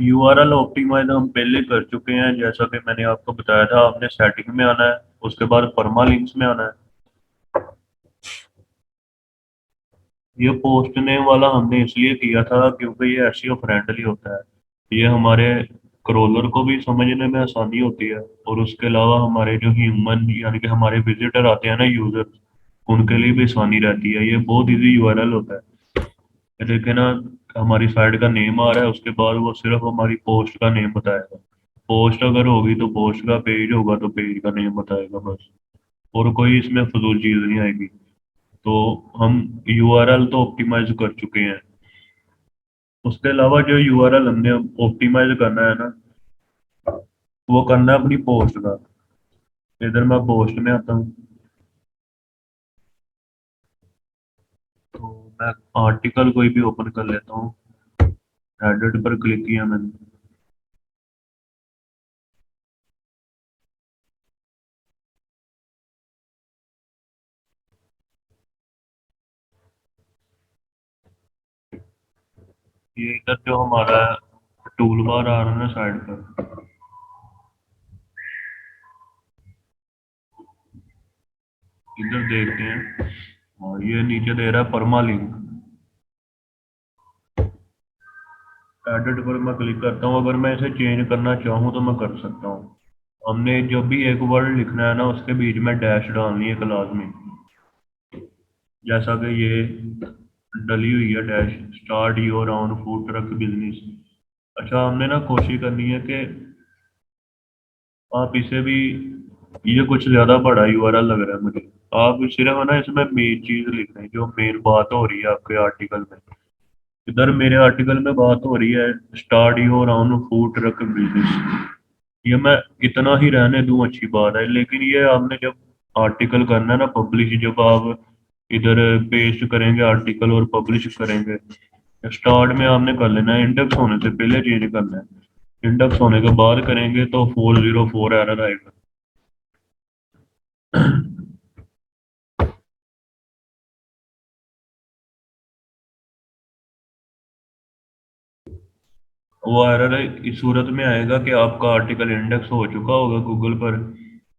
URL optimise हम पहले कर चुके हैं, जैसा कि मैंने आपको बताया था। आपने सेटिंग में आना है, उसके बाद परमालिंक्स में आना है। ये पोस्ट नेम वाला हमने इसलिए किया था क्योंकि ये एसईओ फ्रेंडली होता है। ये हमारे क्रॉलर को भी समझने में आसानी होती है, और उसके अलावा हमारे जो ह्यूमन यानी कि हमारे विजिटर आते हैं ना, यूजर, उनके लिए भी आसानी रहती है। ये बहुत इजी यूआरएल होता है। ये देखे ना, हमारी साइट का नेम आ रहा है, उसके बाद वो सिर्फ हमारी पोस्ट का नेम बताएगा। पोस्ट अगर होगी तो पोस्ट का, पेज होगा तो पेज का नेम बताएगा बस। और कोई इसमें फजूल चीज नहीं आएगी। तो हम यूआरएल तो ऑप्टिमाइज कर चुके हैं। उसके अलावा जो यूआरएल हमने ऑप्टिमाइज करना है ना, वो करना है अपनी पोस्ट का। इधर मैं पोस्ट में आता हूँ, तो मैं आर्टिकल कोई भी ओपन कर लेता हूँ। एडिट पर क्लिक किया मैंने। ये इधर जो हमारा टूल बार आ रहा है ना साइड पर, इधर देखते हैं। और ये नीचे दे रहा है परमा लिंक। एडिट पर मैं क्लिक करता हूँ। अगर मैं इसे चेंज करना चाहूँ तो मैं कर सकता हूँ। हमने जब भी एक वर्ड लिखना है ना, उसके बीच में डैश डालनी है क्लास में। जैसा कि ये डली हुई है dash, start your on food truck business. अच्छा, हमने ना कोशिश करनी है कि आप इसे भी, ये कुछ ज्यादा बड़ा यूआरएल लग रहा है मुझे। आप सिर्फ है ना इसमें मेन चीज लिख रहे हैं, जो मेन बात हो रही है आपके आर्टिकल में। इधर मेरे आर्टिकल में बात हो रही है start your on food truck business. ये मैं इतना ही रहने दूं अच्छी बात है, लेकिन ये आपने जब आर्टिकल करना है ना पब्लिश, जब आप इधर पेस्ट करेंगे आर्टिकल और पब्लिश करेंगे, स्टार्ट में आपने कर लेना है, इंडेक्स होने से पहले चेंज करना है। इंडेक्स होने के बाद करेंगे तो 404 एरर आएगा। वो एरर इस सूरत में आएगा कि आपका आर्टिकल इंडेक्स हो चुका होगा गूगल पर।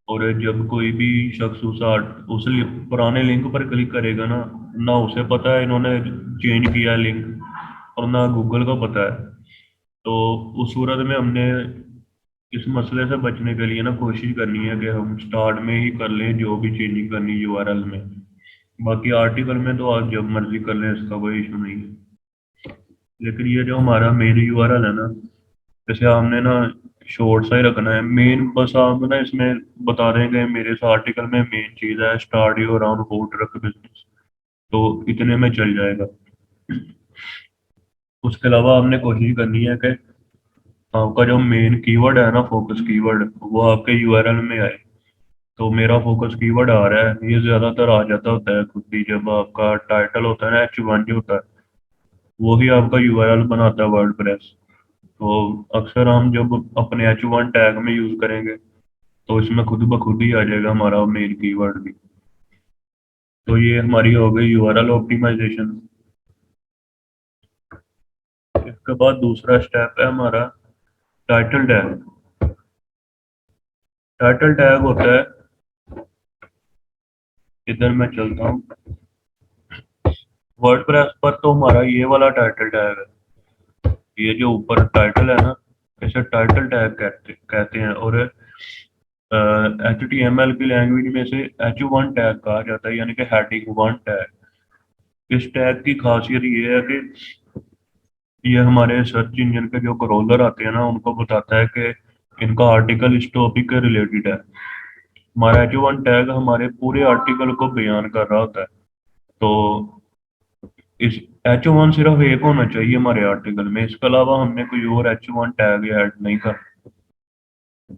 और जब कोई भी शख्स पुराने लिंक पर क्लिक करेगा ना, ना उसे पता है इन्होंने चेंज किया लिंक, और ना गूगल को पता है। तो उस सूरत में हमने इस मसले से बचने के लिए ना कोशिश करनी है कि हम स्टार्ट में ही कर लें जो भी चेंजिंग करनी यूआरएल में। बाकी आर्टिकल में तो आप जब मर्जी कर लें, इसका कोई इशू नहीं है। लेकिन ये जो हमारा मेन यूआरएल है ना, जैसे हमने ना शॉर्ट सा ही रखना है मेन, बस आप ना इसमें बता देंगे मेरे इस आर्टिकल में मेन चीज है start your on food truck business, तो इतने में चल जाएगा। उसके अलावा हमने कोशिश करनी है कि आपका जो मेन कीवर्ड है ना, फोकस कीवर्ड, वो आपके यूआरएल में आए। तो मेरा फोकस कीवर्ड आ रहा है, ये ज्यादातर आ जाता होता है खुद ही जब आपका टाइटल होता है ना, H1 जो होता है, वो ही आपका यूआरएल बनाता है वर्डप्रेस। तो अक्सर हम जब अपने H1 टैग में यूज करेंगे, तो इसमें खुद ब खुद ही आ जाएगा हमारा मेन कीवर्ड भी। तो ये हमारी हो गई यूआरएल ऑप्टिमाइजेशन। इसके बाद दूसरा स्टेप है हमारा टाइटल टैग। टाइटल टैग होता है, इधर मैं चलता हूँ। वर्डप्रेस पर तो हमारा ये वाला टाइटल टैग है। ये जो ऊपर टाइटल है ना, इसे टाइटल टैग कहते हैं। और HTML की लैंग्वेज में से H1 टैग कहा जाता है, यानी कि हेडिंग वन टैग। इस टैग की खासियत ये है कि ये हमारे सर्च इंजन के जो क्रॉलर आते हैं ना, उनको बताता है कि इनका आर्टिकल इस टॉपिक के रिलेटेड है। हमारा H1 टैग हमारे पूरे आर्टिकल को बयान कर रहा होता है। तो इस H1 सिर्फ एक होना चाहिए हमारे आर्टिकल में, इसके अलावा हमने कोई और H1 टैग ऐड नहीं कर।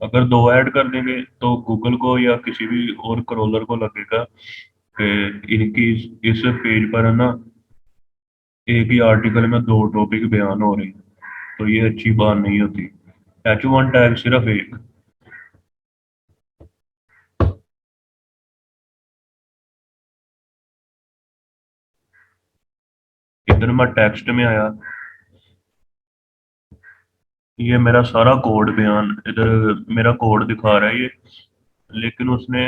अगर दो ऐड कर देंगे तो गूगल को या किसी भी और क्रॉलर को लगेगा कि इनकी इस पेज पर है ना, एक ही आर्टिकल में दो टॉपिक बयान हो रहे हैं। तो ये अच्छी बात नहीं होती। H1 टैग सिर्फ एक। इधर मैं टेक्स्ट में आया। ये मेरा सारा कोड बयान इधर मेरा कोड दिखा रहा है ये, लेकिन उसने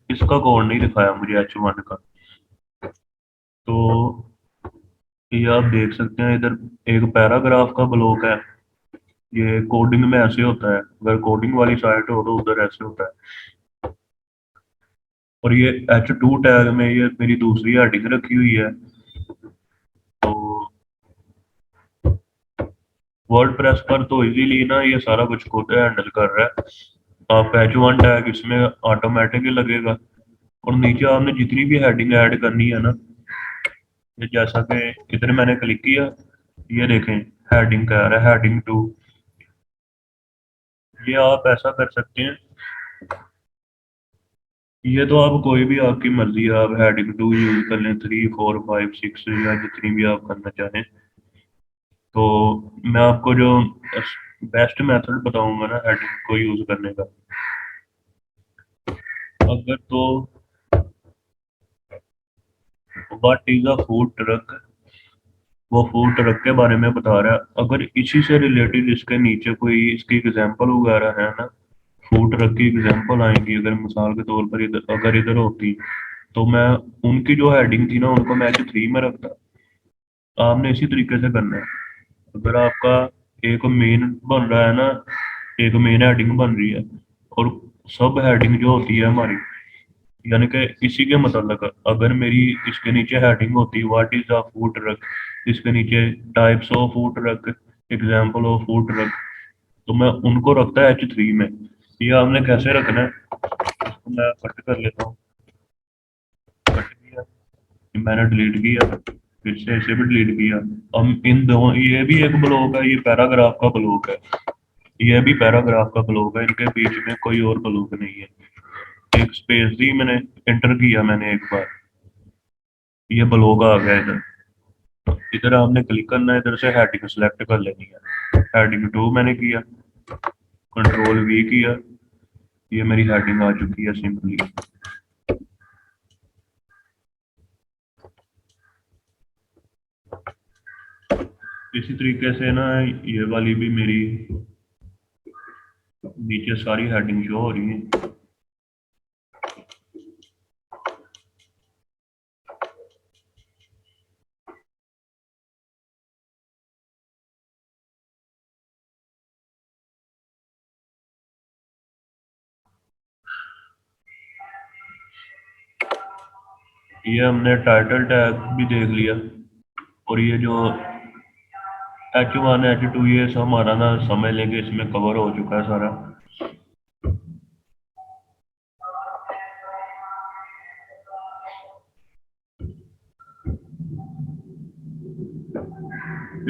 इसका कोड नहीं दिखाया मुझे H1 का। तो ये आप देख सकते हैं इधर एक पैराग्राफ का ब्लॉक है। ये कोडिंग में ऐसे होता है, अगर कोडिंग वाली साइट हो तो उधर ऐसे होता है। और ये H2 टैग में ये मेरी दूसरी हेडिंग रखी हुई है। तो वर्ड प्रेस पर तो इजीली ना ये सारा कुछ खुद हैंडल कर रहा है। आप H1 टैग इसमें ऑटोमेटिकली लगेगा। और नीचे आपने जितनी भी हेडिंग ऐड करनी है ना, ये जैसा कि इधर मैंने क्लिक किया, ये देखें हेडिंग कह रहा है हेडिंग 2। ये आप ऐसा कर सकते हैं, ये तो आप कोई भी आपकी मर्जी है, आप हेडिंग 2 यूज कर लें, 3 4 5 6 या जितनी भी आप करना चाहें। तो मैं आपको जो बेस्ट मेथड बताऊंगा ना हेडिंग को यूज करने का, अगर तो what is a food truck, वो फूड ट्रक के बारे में बता रहा है। अगर इसी से रिलेटेड इसके नीचे कोई इसकी एग्जांपल वगैरह है ना, फूड ट्रक की एग्जांपल आएंगी अगर मिसाल के तौर पर इधर अगर इधर होती, तो मैं उनकी जो हेडिंग थी ना उनको मैं H3 में रखता। आपने इसी तरीके से करना है। अगर आपका एक मेन बन रहा है ना, एक मेन हेडिंग बन रही है, और सब हेडिंग जो होती है हमारी, यानी कि इसी के मतलब अगर मेरी इसके नीचे हेडिंग होती what is a food truck, इसके नीचे types of food truck, example of food truck, तो मैं उनको रखता है H3 में। ये आपने कैसे रखना है, इसको मैं कट कर लेता हूँ। कट किया, ये मैंने डिलीट किया, फिर से इसे भी डिलीट किया। अब इन दो, ये भी एक ब्लॉक है, ये पैराग्राफ का ब्लॉक है, ये भी पैराग्राफ का ब्लॉक है, इनके बीच में कोई और ब्लॉक नहीं है। एक स्पेस दी मैंने, एंटर किया मैंने एक बार, ये ब्लॉक आ गया इधर। इधर आपने क्लिक करना है, इधर से हेडिंग सेलेक्ट कर लेनी है। हेडिंग 2 मैंने किया, कंट्रोल V किया, ये मेरी हेडिंग आ चुकी है सिंपली। इसी तरीके से ना ये वाली भी मेरी नीचे सारी हेडिंग शो हो रही है। ये हमने टाइटल टैग भी देख लिया, और ये जो H1 H2 ये सब हमारा ना समझ लेंगे इसमें कवर हो चुका है सारा।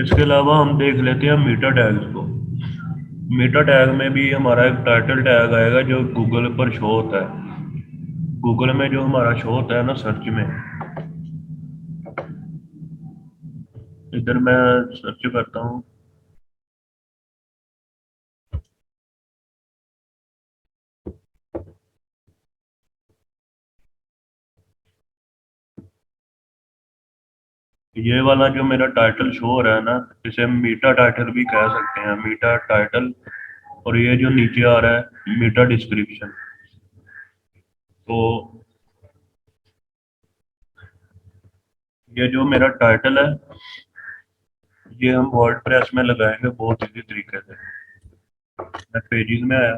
इसके अलावा हम देख लेते हैं मीटा टैग्स को। मीटा टैग में भी हमारा एक टाइटल टैग आएगा जो गूगल पर शो होता है। गूगल में जो हमारा शो होता है ना सर्च में, इधर मैं सर्च करता हूँ। ये वाला जो मेरा टाइटल शो हो रहा है ना, इसे मीटा टाइटल भी कह सकते हैं, मीटा टाइटल। और ये जो नीचे आ रहा है मीटा डिस्क्रिप्शन। तो ये जो मेरा टाइटल है, ये हम वर्ड प्रेस में लगाएंगे बहुत इजी तरीके से। मैं पेजेस में आया,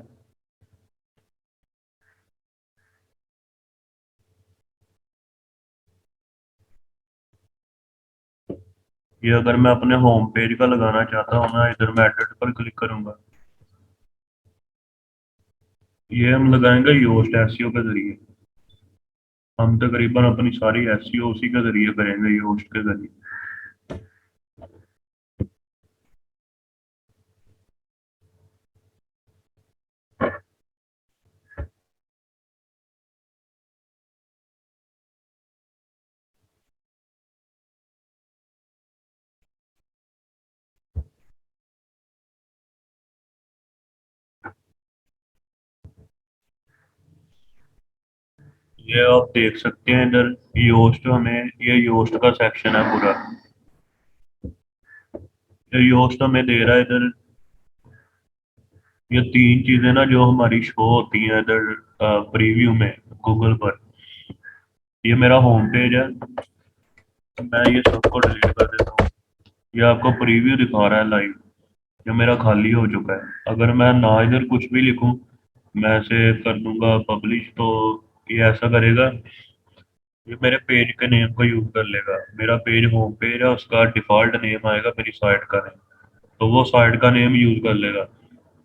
ये अगर मैं अपने होम पेज का लगाना चाहता हूँ ना, इधर मैं एडिट पर क्लिक करूंगा, ये हम लगाएंगे योस्ट एसईओ के जरिए। हम तकरीबन अपनी सारी एसईओ उसी के जरिए करेंगे, योस्ट के जरिए। ये आप देख सकते हैं इधर योस्ट, हमें ये योस्ट का सेक्शन है पूरा। ये योस्ट हमें दे रहा है इधर ये तीन चीजें ना जो हमारी शो होती हैं इधर प्रीव्यू में गूगल पर। ये मेरा होम पेज है, मैं ये सबको डिलीट कर देता हूँ। ये आपको प्रीव्यू दिखा रहा है लाइव, ये मेरा खाली हो चुका है। अगर मैं ना इधर कुछ भी लिखूं, मैं ऐसे कर दूंगा पब्लिश, तो ये ऐसा करेगा, ये मेरे पेज के नेम को यूज कर लेगा। मेरा पेज होम पेज है, उसका डिफॉल्ट नेम आएगा मेरी साइट का नेम, तो वो साइट का नेम यूज कर लेगा।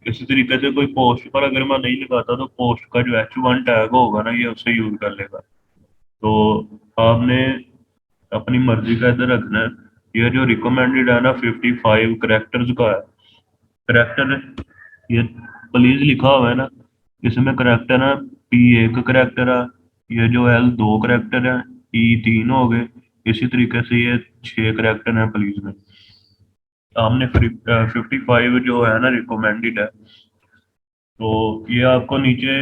इसी तरीके से कोई पोस्ट पर अगर मैं नहीं लगाता, तो पोस्ट का जो H1 टैग होगा ना, ये उसे यूज कर लेगा। तो आपने अपनी मर्जी का इधर रखना है। ये जो रिकमेंडेड है ना 55 करेक्टर्स का है। करेक्टर, ये प्लीज लिखा हुआ है ना, इसमें करेक्टर है। P 1 करेक्टर है, ये जो L 2 करेक्टर है, E 3 हो गए। इसी तरीके से ये 6 करेक्टर हैं प्लीज में। सामने 55 जो है ना रिकमेंडेड है। तो ये आपको नीचे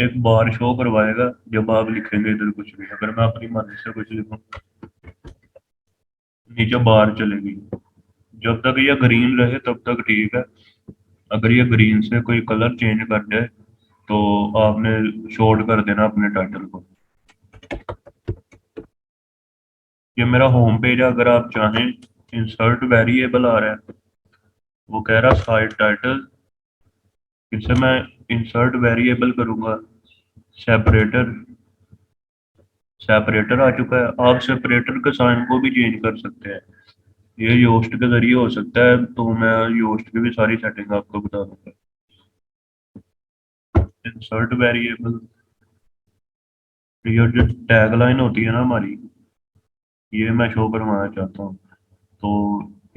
एक बार शो करवाएगा जब आप लिखेंगे इधर कुछ भी। अगर मैं अपनी मर्जी से कुछ लिखूं, नीचे बार चलेगी। जब तक ये ग्रीन रहे तब तक ठीक है। अगर ये ग्रीन से कोई कलर चेंज कर जाए, तो आपने शॉर्ट कर देना अपने टाइटल को। ये मेरा होम पेज है। अगर आप चाहें, इंसर्ट वेरिएबल आ रहा है, वो कह रहा साइट टाइटल। इसे मैं इंसर्ट वेरिएबल करूंगा, सेपरेटर। सेपरेटर आ चुका है। आप सेपरेटर के साइन को भी चेंज कर सकते हैं। ये योस्ट के जरिए हो सकता है, तो मैं योस्ट की भी सारी सेटिंग आपको बता दूंगा। इंसर्ट वेरिएबल, ये जो टैग लाइन होती है ना हमारी, ये मैं शो करवाना चाहता हूँ। तो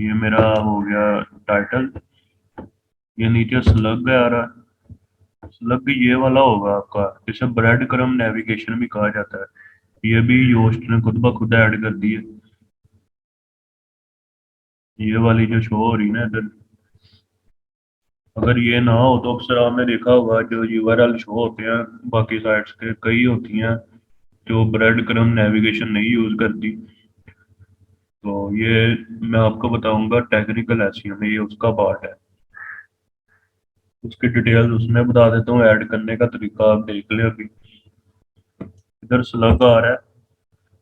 ये मेरा हो गया टाइटल। ये नीचे स्लग आ रहा है, स्लग ये वाला होगा आपका, इसे ब्रेड क्रम नेविगेशन भी कहा जाता है। ये भी योस्ट ने खुद ब खुद ऐड कर दी है। ये वाली जो शो हो रही ना इधर, अगर ये ना हो तो अक्सर आपने देखा होगा जो यूआरएल शो होते हैं बाकी साइट्स के, कई होती हैं जो ब्रेड क्रम नेविगेशन नहीं यूज करती। तो ये मैं आपको बताऊंगा टेक्निकल एसईओ में, ये उसका पार्ट है। उसकी डिटेल्स उसमें बता देता हूँ, ऐड करने का तरीका आप देख ले अभी। इधर स्लग आ रहा है,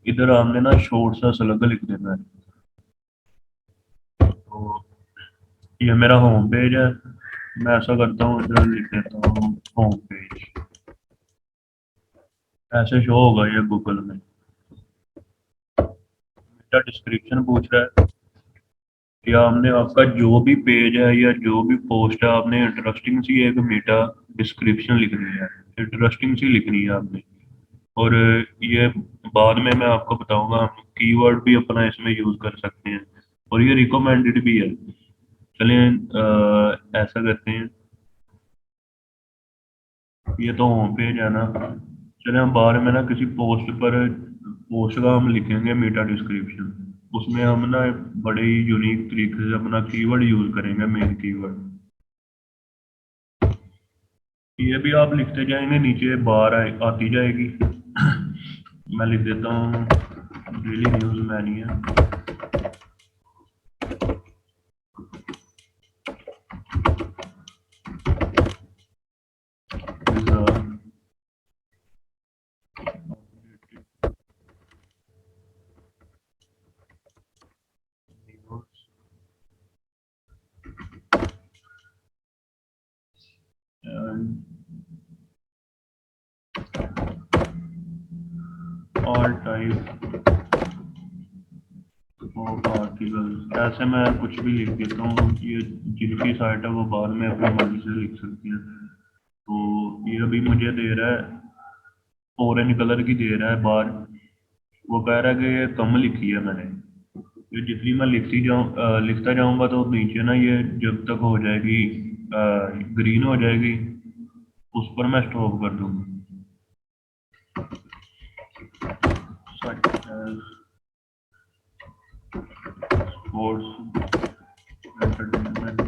इधर आपने ना शॉर्ट सा स्लग लिख देना है। तो ये मेरा होम पेज है। मैं ऐसा करता हूँ, इधर लिख देता हूँ होम पेज। ऐसे शो होगा ये गूगल में। मेरा डिस्क्रिप्शन पूछ रहा है कि आपने आपका जो भी पेज है या जो भी पोस्ट है, आपने इंटरेस्टिंग सी एक मेटा डिस्क्रिप्शन लिखनी है। इंटरेस्टिंग सी लिखनी है आपने। और ये बाद में मैं आपको बताऊंगा, हम कीवर्ड भी अपना इसमें यूज कर सकते हैं, और ये रिकमेंडेड भी है। चलिए ऐसा करते हैं। ये तो होम पेज है ना, चलिए हम बाहर में ना किसी पोस्ट पर, पोस्ट का हम लिखेंगे मीटा डिस्क्रिप्शन। उसमें हम ना बड़े ही यूनिक तरीके से अपना कीवर्ड यूज करेंगे, मेन कीवर्ड। ये भी आप लिखते जाएंगे, नीचे बार आती जाएगी। मैं लिख देता हूँ daily news mania. All type of article, ऐसे मैं कुछ भी लिख देता हूँ। ये जिनकी साइट है वो बाद में अपनी मर्जी से लिख सकती है। तो ये अभी मुझे दे रहा है, ऑरेंज कलर की दे रहा है बार। वो कह रहा है कि ये कम लिखी है मैंने। ये जितनी मैं लिखता जाऊंगा, तो नीचे ना ये जब तक हो जाएगी ग्रीन हो जाएगी, उस पर मैं स्टॉप कर दूंगा। Sports, entertainment.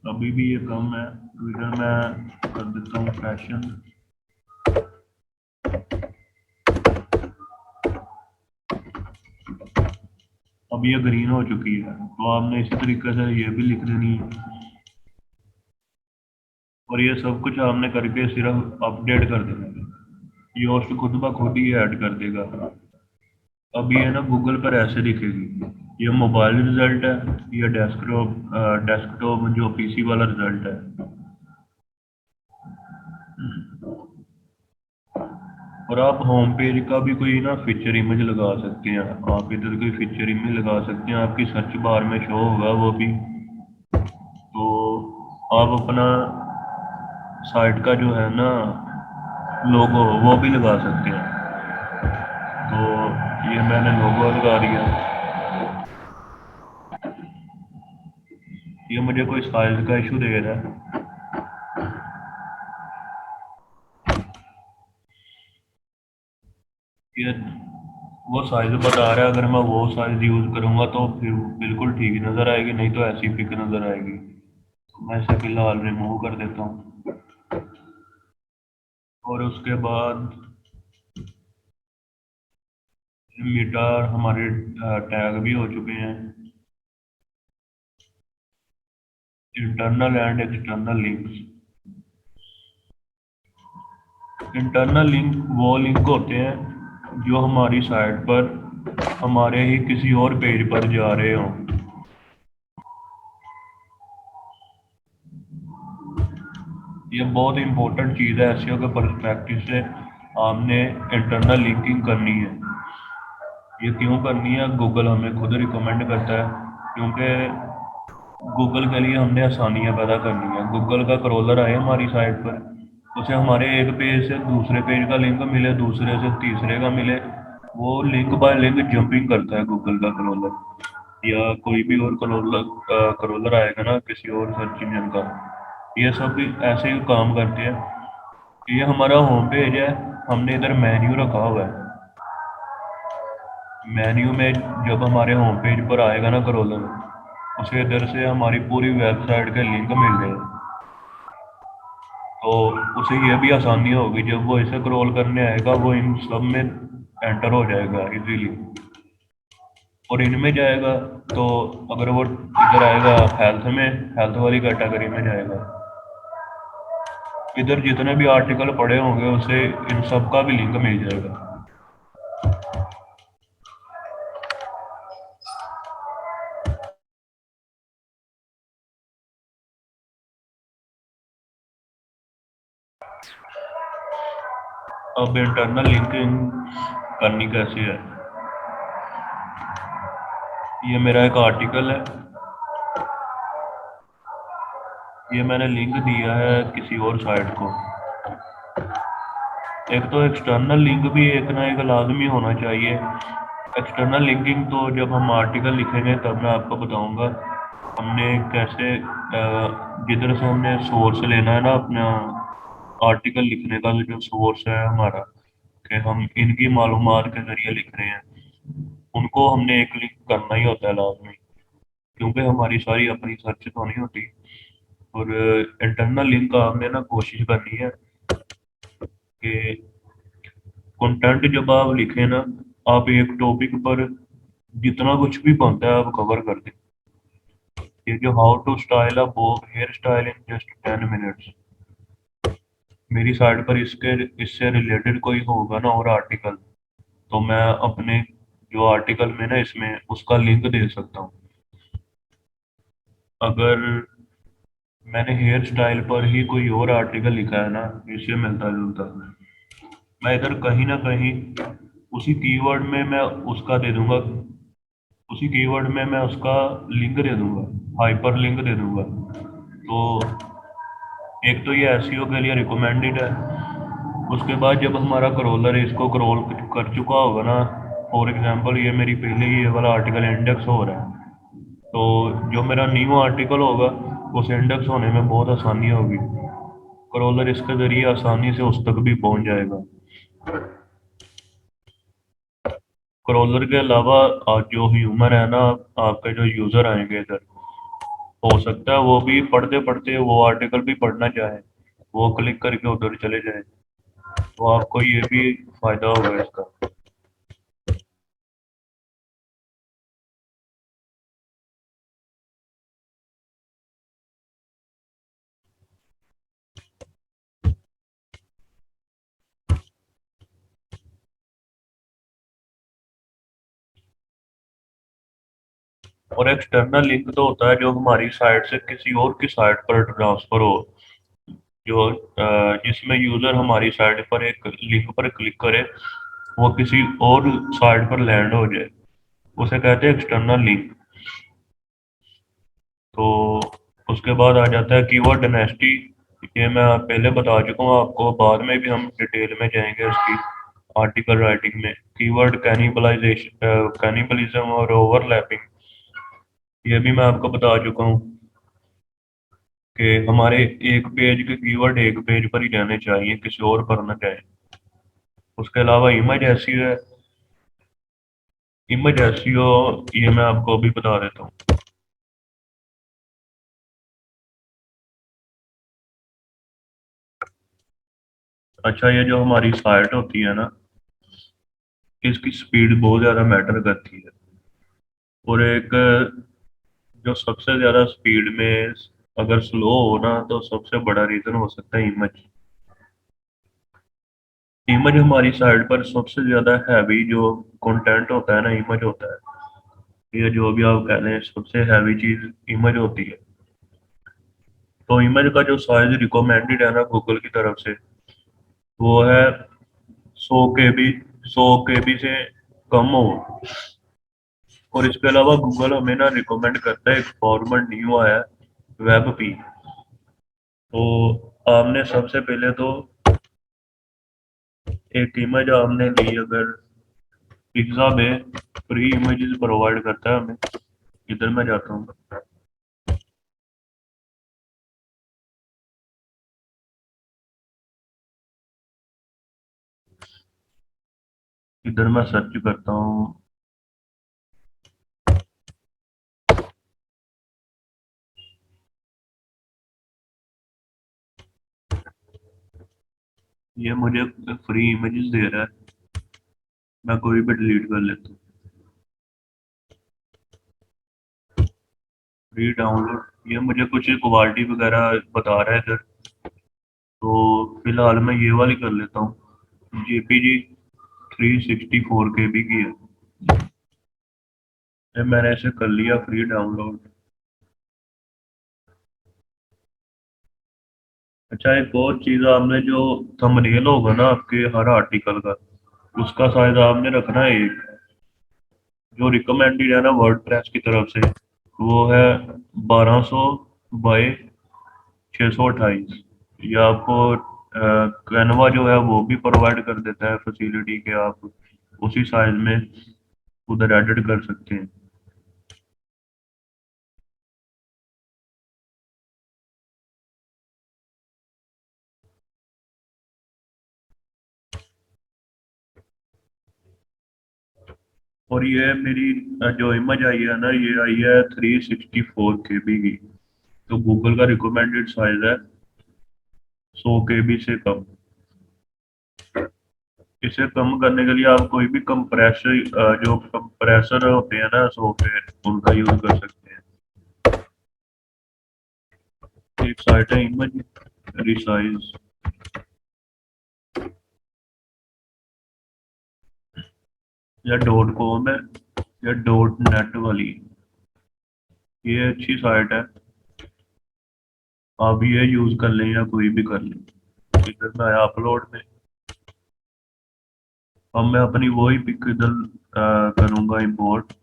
अभी भी ये कम है, तो इधर मैं कर देता हूँ फैशन। अब ये ग्रीन हो चुकी है, तो आपने इसी तरीके से ये भी लिख देनी है। और ये सब कुछ आपने करके सिर्फ अपडेट कर देना है। ये होस्ट खुद ब खुद ही ऐड कर देगा। अब ये ना गूगल पर ऐसे दिखेगी, ये मोबाइल रिजल्ट है, ये डेस्कटॉप जो पीसी वाला रिजल्ट है। और आप होम पेज का भी कोई ना फीचर इमेज लगा सकते हैं। आप इधर कोई फीचर इमेज लगा सकते हैं, आपकी सर्च बार में शो होगा वो भी। तो आप अपना साइट का जो है ना लोगो वो भी लगा सकते हैं। तो ये मैंने लोगो लगा दिया। ये मुझे कोई साइज का इशू दे रहा है। ये वो साइज बता रहा है, अगर मैं वो साइज यूज करूंगा तो फिर बिल्कुल ठीक नजर आएगी, नहीं तो ऐसी पिक नजर आएगी। तो मैं इसे फिलहाल रिमूव कर देता हूँ। और उसके बाद मीटर हमारे टैग भी हो चुके हैं, internal and external links. Internal link वो लिंक होते हैं जो हमारी साइट पर हमारे ही किसी और पेज पर जा रहे हों। ये बहुत इंपॉर्टेंट चीज़ है, एसईओ के पर्सपेक्टिव से आपने इंटरनल लिंकिंग करनी है। ये क्यों करनी है, गूगल हमें खुद रिकमेंड करता है, क्योंकि गूगल के लिए हमने आसानियाँ पैदा करनी है। गूगल का क्रॉलर आए हमारी साइट पर, उसे हमारे एक पेज से दूसरे पेज का लिंक मिले, दूसरे से तीसरे का मिले, वो लिंक बाय लिंक जंपिंग करता है गूगल का क्रॉलर। या कोई भी और क्रॉलर क्रॉलर आएगा ना किसी और सर्च इंजन का, ये सब भी ऐसे ही काम करते हैं। ये हमारा होम पेज है, हमने इधर मेन्यू रखा हुआ है। मेन्यू में जब हमारे होम पेज पर आएगा ना क्रॉलर, उसे इधर से हमारी पूरी वेबसाइट के लिंक मिल गए, तो उसे ये भी आसानी होगी, जब वो इसे क्रॉल करने आएगा वो इन सब में एंटर हो जाएगा इजीली। और इनमें जाएगा तो अगर वो इधर आएगा हेल्थ में, हेल्थ वाली कैटेगरी में जाएगा, इधर जितने भी आर्टिकल पड़े होंगे उसे इन सब का भी लिंक मिल जाएगा। अब इंटरनल लिंकिंग करनी कैसे है, ये मेरा एक आर्टिकल है, ये मैंने लिंक दिया है किसी और साइट को। एक तो एक्सटर्नल लिंक भी एक ना एक लाजमी होना चाहिए। एक्सटर्नल लिंकिंग तो जब हम आर्टिकल लिखेंगे तब मैं आपको बताऊंगा हमने कैसे जिधर से हमने सोर्स लेना है ना अपना आर्टिकल लिखने का, जो सोर्स है हमारा, कि हम इनकी मालूमात के जरिए लिख रहे हैं, उनको हमने एक लिंक करना ही होता है लाजमी, क्योंकि हमारी सारी अपनी सर्च तो नहीं होती। और इंटरनल लिंक का हमने ना कोशिश करनी है कि कंटेंट जब आप लिखें ना, आप एक टॉपिक पर जितना कुछ भी बनता है आप कवर कर दें। ये जो how to style a bob hair style in just 10 minutes, मेरी साइट पर इसके इससे रिलेटेड कोई होगा ना और आर्टिकल, तो मैं अपने जो आर्टिकल में ना इसमें उसका लिंक दे सकता हूँ। अगर मैंने हेयर स्टाइल पर ही कोई और आर्टिकल लिखा है ना इससे मिलता जुलता, मैं इधर कहीं ना कहीं उसी कीवर्ड में मैं उसका दे दूंगा, उसी कीवर्ड में मैं उसका लिंक दे दूंगा, हाइपर लिंक दे दूंगा। तो एक तो ये एसईओ के लिए रिकमेंडेड है। उसके बाद जब हमारा क्रॉलर इसको क्रॉल कर चुका होगा ना, फॉर एग्जांपल ये मेरी पहले ही ये वाला आर्टिकल इंडेक्स हो रहा है, तो जो मेरा न्यू आर्टिकल होगा उस इंडेक्स होने में बहुत आसानी होगी, क्रॉलर इसके जरिए आसानी से उस तक भी पहुंच जाएगा। क्रॉलर के अलावा जो ह्यूमन है ना, आपके जो यूजर आएंगे इधर, हो सकता है वो भी पढ़ते पढ़ते वो आर्टिकल भी पढ़ना चाहे, वो क्लिक करके उधर चले जाए, तो आपको ये भी फायदा होगा इसका। और एक्सटर्नल लिंक तो होता है जो हमारी साइट से किसी और की साइट पर ट्रांसफर हो, जो जिसमें यूजर हमारी साइट पर एक लिंक पर क्लिक करे, वो किसी और साइट पर लैंड हो जाए, उसे कहते हैं एक्सटर्नल लिंक। तो उसके बाद आ जाता है कीवर्ड डायनेस्टी। ये मैं पहले बता चुका हूँ आपको, बाद में भी हम डिटेल में जाएंगे इसकी आर्टिकल राइटिंग में। कीवर्ड कैनिबलाइजेशन, कैनिबलिज्म और ओवरलैपिंग, ये भी मैं आपको बता चुका हूँ कि हमारे एक पेज के कीवर्ड एक पेज पर ही रहने चाहिए, किसी और पर ना जाए। उसके अलावा इमेज एसईओ, ये मैं आपको अभी बता देता हूँ। अच्छा, ये जो हमारी साइट होती है ना, इसकी स्पीड बहुत ज़्यादा मैटर करती है। और एक जो सबसे ज़्यादा स्पीड में अगर स्लो हो ना, तो सबसे बड़ा रीज़न हो सकता है इमेज। इमेज हमारी साइट पर सबसे ज़्यादा हैवी जो कंटेंट होता है ना, इमेज होता है। ये जो भी आप कह रहे हैं, सबसे हैवी चीज़ इमेज होती है। तो इमेज का जो साइज रिकमेंडेड है ना गूगल की तरफ से, वो है 100 KB। 100 KB से कम हो। और इसके अलावा गूगल हमें ना रिकमेंड करता है, एक फॉर्मेट न्यू आया है, वेब पी। तो आपने सबसे पहले तो एक इमेज आपने ली, अगर पिज्जा में फ्री इमेजेस प्रोवाइड करता है हमें। इधर मैं जाता हूँ, इधर मैं सर्च करता हूँ। ये मुझे फ्री इमेजेस दे रहा है, मैं कोई भी डिलीट कर लेता हूँ। फ्री डाउनलोड, ये मुझे कुछ क्वालिटी वगैरह बता रहा है इधर। तो फिलहाल मैं ये वाली कर लेता हूँ, जेपीजी 364 KB की है। ये मैंने इसे कर लिया फ्री डाउनलोड। अच्छा, एक और चीज़, आपने जो थंबनेल होगा ना आपके हर आर्टिकल का, उसका साइज आपने रखना है एक, जो रिकमेंडेड है ना वर्डप्रेस की तरफ से, वो है 1200 बाय 628। ये आपको कैनवा जो है वो भी प्रोवाइड कर देता है फैसिलिटी के, आप उसी साइज में उधर एडिट कर सकते हैं। और ये मेरी जो इमेज आई है ना, ये आई है 364 KB की। तो गूगल का रिकमेंडेड साइज है 100 KB से कम। इसे कम करने के लिए आप कोई भी कंप्रेसर, जो कंप्रेसर होते हैं ना सॉफ्टवेयर, उनका यूज कर सकते हैं। एक साइट है इमेज रिसाइज, या डॉट कॉम है, या डॉट नेट वाली, ये अच्छी साइट है। आप ये यूज कर लें या कोई भी कर लें। इधर मैं आया अपलोड में। अब मैं अपनी वही पिक इधर करूंगा इंपोर्ट।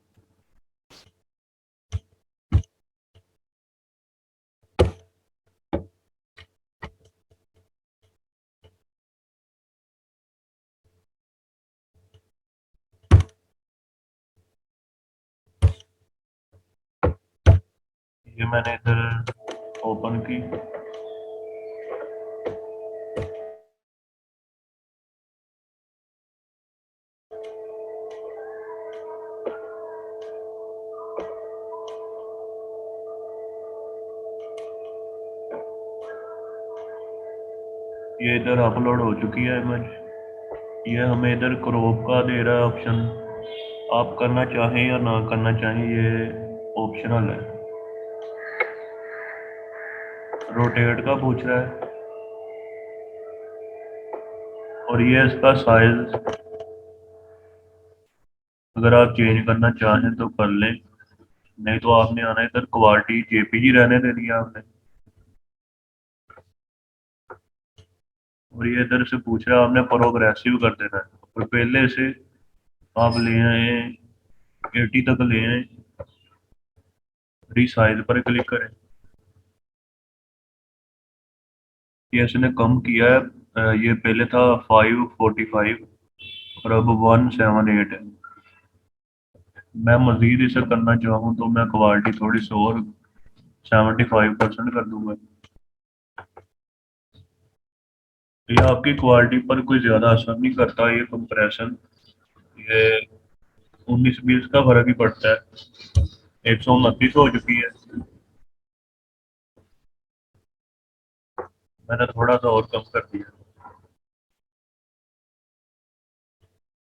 ये मैंने इधर ओपन की। ये इधर अपलोड हो चुकी है इमेज। ये हमें इधर क्रॉप का दे रहा है ऑप्शन। आप करना चाहें या ना करना चाहें, ये ऑप्शनल है। रोटेट का पूछ रहा है, और ये इसका साइज अगर आप चेंज करना चाहें तो कर लें। नहीं तो आपने आना है इधर, क्वालिटी जेपीजी रहने देनी है आपने। और ये इधर से पूछ रहा है आपने प्रोग्रेसिव कर देना है, और पहले से आप ले आए 80 तक ले आए, रिसाइज पर क्लिक करें। ये इसने कम किया है, ये पहले था 545 और अब 178 है। मैं मजीद इसे करना चाहूँ तो मैं क्वालिटी थोड़ी सी और 75% कर दूंगा। ये आपकी क्वालिटी पर कोई ज़्यादा असर नहीं करता ये कंप्रेशन, ये 19-20 का फर्क ही पड़ता है। 129 हो चुकी है, मैंने थोड़ा सा और कम कर दिया।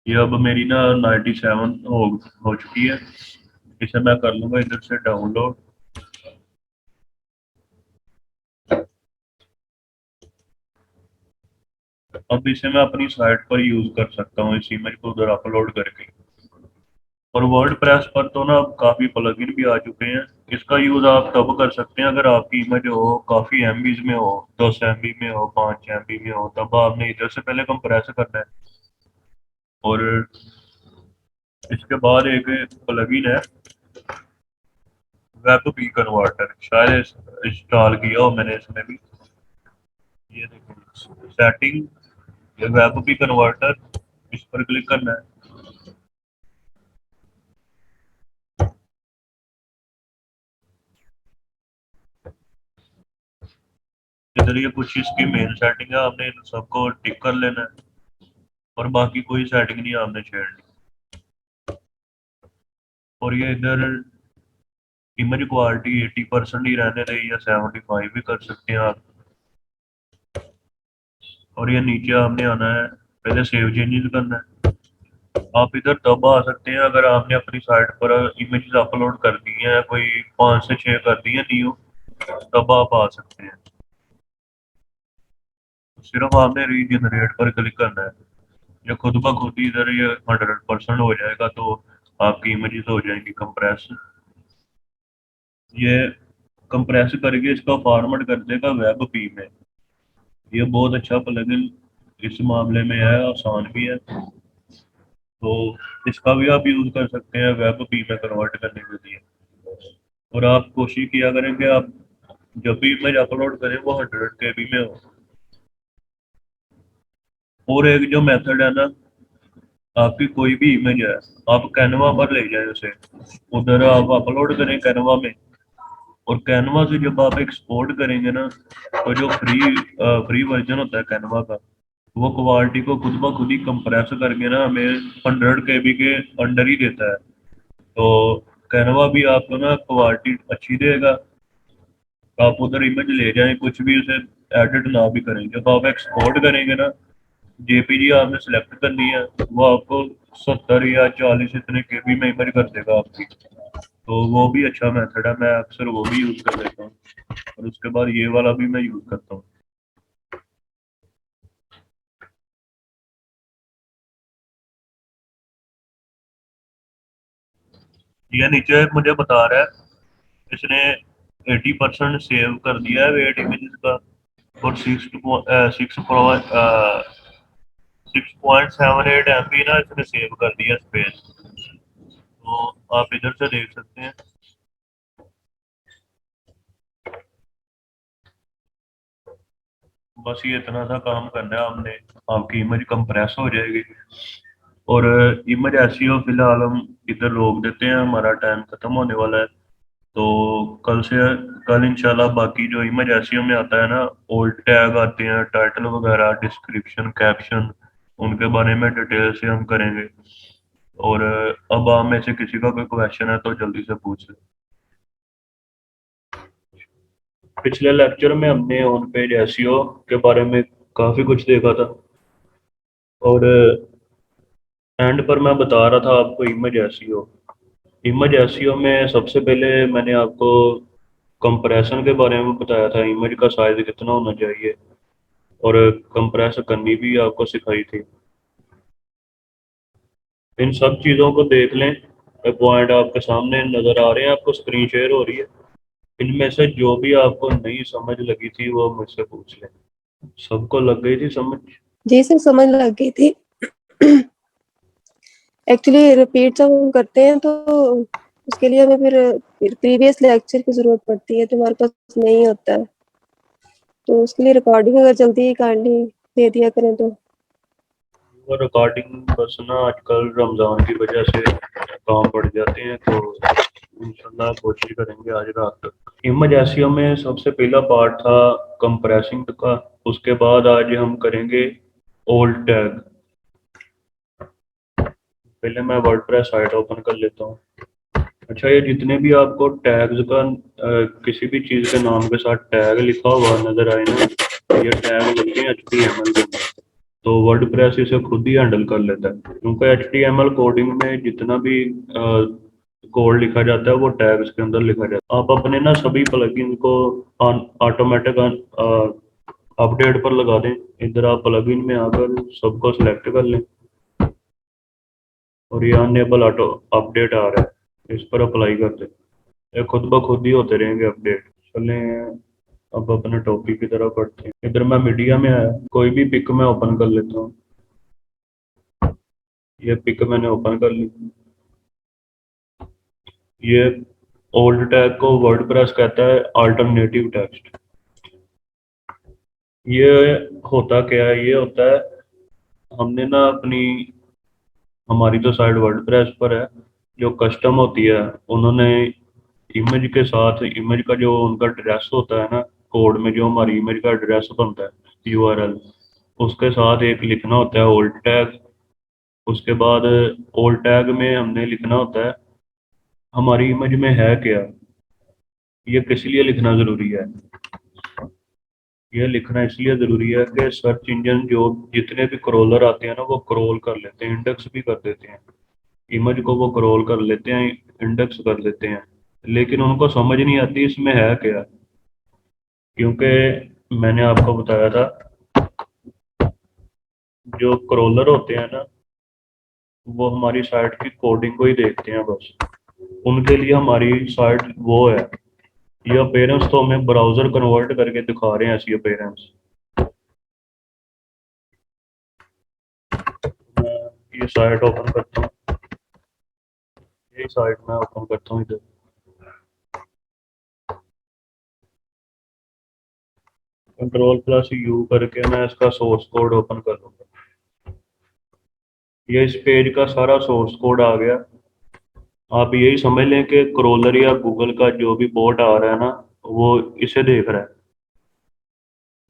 ये अब मेरी ना 97 हो चुकी है। इसे मैं कर लूंगा इधर से डाउनलोड। अब इसे मैं अपनी साइट पर यूज कर सकता हूँ, इस इमेज को उधर अपलोड करके। और वर्ड प्रेस पर तो ना अब काफी प्लगइन भी आ चुके हैं। इसका यूज आप तब कर सकते हैं अगर आपकी इमेज हो काफी एमबीज में हो, 10 MB में हो, 5 MB में हो, तब आपने इधर से पहले कंप्रेस करना है। और इसके बाद एक प्लगइन है वेब पी कन्वर्टर, शायद इंस्टॉल किया हो मैंने इसमें भी। ये देखो सेटिंग, ये वेब पी कन्वर्टर, इस पर क्लिक करना है। इधर ये कुछ इसकी मेन सेटिंग है, आपने इन सबको टिक कर लेना है, और बाकी कोई सेटिंग नहीं आपने छेड़नी। और ये इधर इमेज क्वालिटी 80% ही रहने दें या 75 भी कर सकते हैं आप। और ये नीचे आपने आना है, पहले सेव चेंजेस करना है। आप इधर तब आ सकते हैं अगर आपने अपनी साइट पर इमेजेस अपलोड कर दी हैं, कोई 5 से 6 कर दी है न्यू, तब आप आ सकते हैं। सिर्फ आपने रीजनरेट पर क्लिक करना है, ये खुद ब खुद ही इधर ये 100% हो जाएगा, तो आपकी इमेजेस हो जाएंगी कंप्रेस। ये कंप्रेस करके इसका फॉर्मेट कर देगा वेब पी में। ये बहुत अच्छा प्लगइन इस मामले में है, आसान भी है। तो इसका भी आप यूज कर सकते हैं वेब पी में कन्वर्ट करने के लिए। और आप कोशिश किया करें कि आप जब भी इमेज अपलोड करें वो 100 KB में हो। और एक जो मेथड है ना, आपकी कोई भी इमेज है, आप कैनवा पर ले जाएं उसे, उधर आप अपलोड करें कैनवा में। और कैनवा से जब आप एक्सपोर्ट करेंगे ना, तो जो फ्री वर्जन होता है कैनवा का, वो क्वालिटी को खुद ब खुद ही कंप्रेस करके ना हमें 100 KB के अंडर ही देता है। तो कैनवा भी आपको ना क्वालिटी अच्छी देगा। आप उधर इमेज ले जाएं, कुछ भी उसे एडिट ना भी करें, जब आप एक्सपोर्ट करेंगे ना, जेपीजी आपने सेलेक्ट करनी है, वो आपको 70 या 40 इतने केबी में इमेज कर देगा आपकी। तो वो भी अच्छा मेथड है, मैं अक्सर वो भी यूज कर लेता हूँ। और उसके बाद ये वाला भी मैं यूज करता हूँ। ये नीचे मुझे बता रहा है इसने 80% सेव कर दिया है वेट इमेजेस का, और 6.78 MB ना इसने सेव कर दिया स्पेस। तो आप इधर से देख सकते हैं। बस ये इतना सा काम करना है हमने, आपकी इमेज कंप्रेस हो जाएगी। और इमेज ऐसी हो, फिलहाल हम इधर रोक देते हैं, हमारा टाइम खत्म होने वाला है। तो कल से, कल इंशाल्लाह बाकी जो इमेज एसईओ में आता है ना, ओल्ड टैग आते हैं, टाइटल वगैरह, डिस्क्रिप्शन, कैप्शन, उनके बारे में डिटेल से हम करेंगे। और अब आप में से किसी का कोई क्वेश्चन है तो जल्दी से पूछ लें। पिछले लेक्चर में हमने ऑन पेज एसईओ के बारे में काफी कुछ देखा था। और एंड पर मैं बता रहा था आपको इमेज एसईओ। इमेज एसईओ में सबसे पहले मैंने आपको कंप्रेशन के बारे में बताया था, इमेज का साइज कितना होना चाहिए, और कंप्रेस करनी भी आपको सिखाई थी। इन सब चीज़ों को देख लें, पॉइंट आपके सामने नजर आ रहे हैं, आपको स्क्रीन शेयर हो रही है। इनमें से जो भी आपको नई समझ लगी थी वो मुझसे पूछ लें। सबको लग गई थी समझ? जी सर, समझ लग गई थी। एक्चुअली रिपीट जब हम करते हैं तो उसके लिए हमें फिर प्रीवियस लेक्चर की जरूरत पड़ती है, तो हमारे पास नहीं होता है। तो उसके लिए रिकॉर्डिंग अगर जल्दी काइंडली दे दिया करें तो। वो रिकॉर्डिंग बस ना आजकल रमजान की वजह से काम बढ़ जाते हैं, तो इंशाल्लाह कोशिश करेंगे आज रात तक। इमेज एसईओ में सबसे पहला पार्ट था कंप्रेसिंग का। उसके बाद आज हम करेंगे ओल्ड टैग। पहले मैं वर्डप्रेस साइट ओपन कर लेता हूँ। अच्छा, ये जितने भी आपको टैग्स का किसी भी चीज़ के नाम के साथ टैग लिखा हुआ नजर आए ना, ये टैग लगते हैं HTML के अंदर। तो वर्डप्रेस इसे खुद ही हैंडल कर लेता है, क्योंकि HTML कोडिंग में जितना भी कोड लिखा जाता है वो टैग्स के अंदर लिखा जाता है। आप अपने ना सभी प्लगइन को ऑटोमेटिक अपडेट पर लगा दें। इधर आप प्लगइन में आकर सबको सिलेक्ट कर लें, और ये अनेबल ऑटो अपडेट आ रहा है, इस पर अप्लाई कर दें। ये खुद ब खुद ही होते रहेंगे अपडेट। चलें अब अपने टॉपिक की तरफ बढ़ते हैं। इधर मैं मीडिया में आया, कोई भी पिक मैं ओपन कर लेता हूँ। ये पिक मैंने ओपन कर ली। ये ओल्ड टैग को वर्डप्रेस कहता है अल्टरनेटिव टेक्स्ट। ये होता क्या है? ये होता है, हमने ना अपनी, हमारी तो साइट वर्डप्रेस पर है, जो कस्टम होती है उन्होंने इमेज के साथ, इमेज का जो उनका एड्रेस होता है ना, कोड में जो हमारी इमेज का एड्रेस बनता है URL, उसके साथ एक लिखना होता है ओल्ड टैग। उसके बाद ओल्ड टैग में हमने लिखना होता है हमारी इमेज में है क्या। ये किस लिए लिखना जरूरी है? ये लिखना इसलिए जरूरी है कि सर्च इंजन जो जितने भी क्रॉलर आते हैं ना, वो क्रॉल कर लेते हैं, इंडेक्स भी कर देते हैं। इमेज को वो क्रॉल कर लेते हैं, इंडेक्स कर लेते हैं, लेकिन उनको समझ नहीं आती इसमें है क्या। क्योंकि मैंने आपको बताया था, जो क्रॉलर होते हैं ना, वो हमारी साइट की कोडिंग को ही देखते हैं बस। उनके लिए हमारी साइट वो है। ये अपेयरेंस तो हमें ब्राउजर कन्वर्ट करके दिखा रहे हैं ऐसी अपेयरेंस। मैं ये साइट ओपन करता हूँ, यही साइट मैं ओपन करता हूँ इधर। Ctrl+U करके मैं इसका सोर्स कोड ओपन कर लूंगा। ये इस पेज का सारा सोर्स कोड आ गया। आप यही समझ लें कि क्रोलर या गूगल का जो भी बोट आ रहा है ना, वो इसे देख रहा है।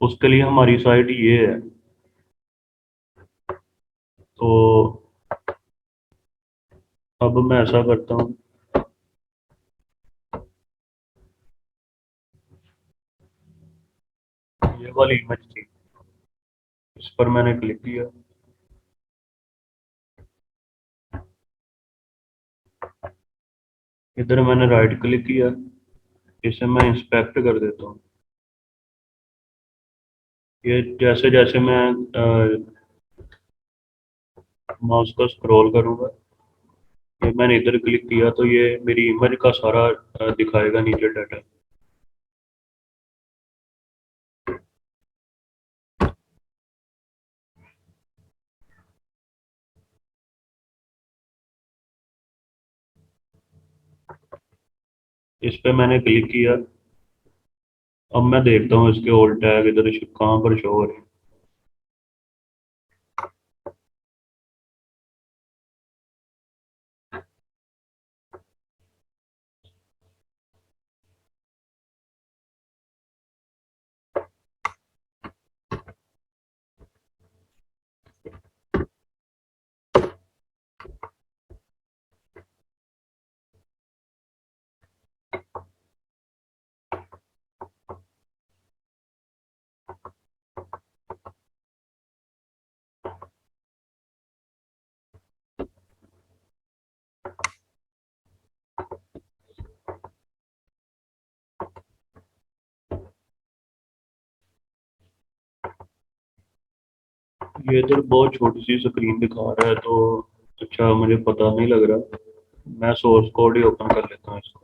उसके लिए हमारी साइट ये है। तो अब मैं ऐसा करता हूँ, ये वाली इमेज थी, इस पर मैंने क्लिक किया। इधर मैंने राइट क्लिक किया, इसे मैं इंस्पेक्ट कर देता हूँ। ये जैसे जैसे मैं माउस को स्क्रॉल करूंगा, ये मैंने इधर क्लिक किया तो ये मेरी इमेज का सारा दिखाएगा नीचे डाटा। इस पे मैंने क्लिक किया। अब मैं देखता हूँ इसके ओल्ड टैग इधर कहाँ पर शो हो रहे हैं। ये इधर बहुत छोटी सी स्क्रीन दिखा रहा है, तो अच्छा मुझे पता नहीं लग रहा। मैं सोर्स कोड ही ओपन कर लेता हूँ इसको।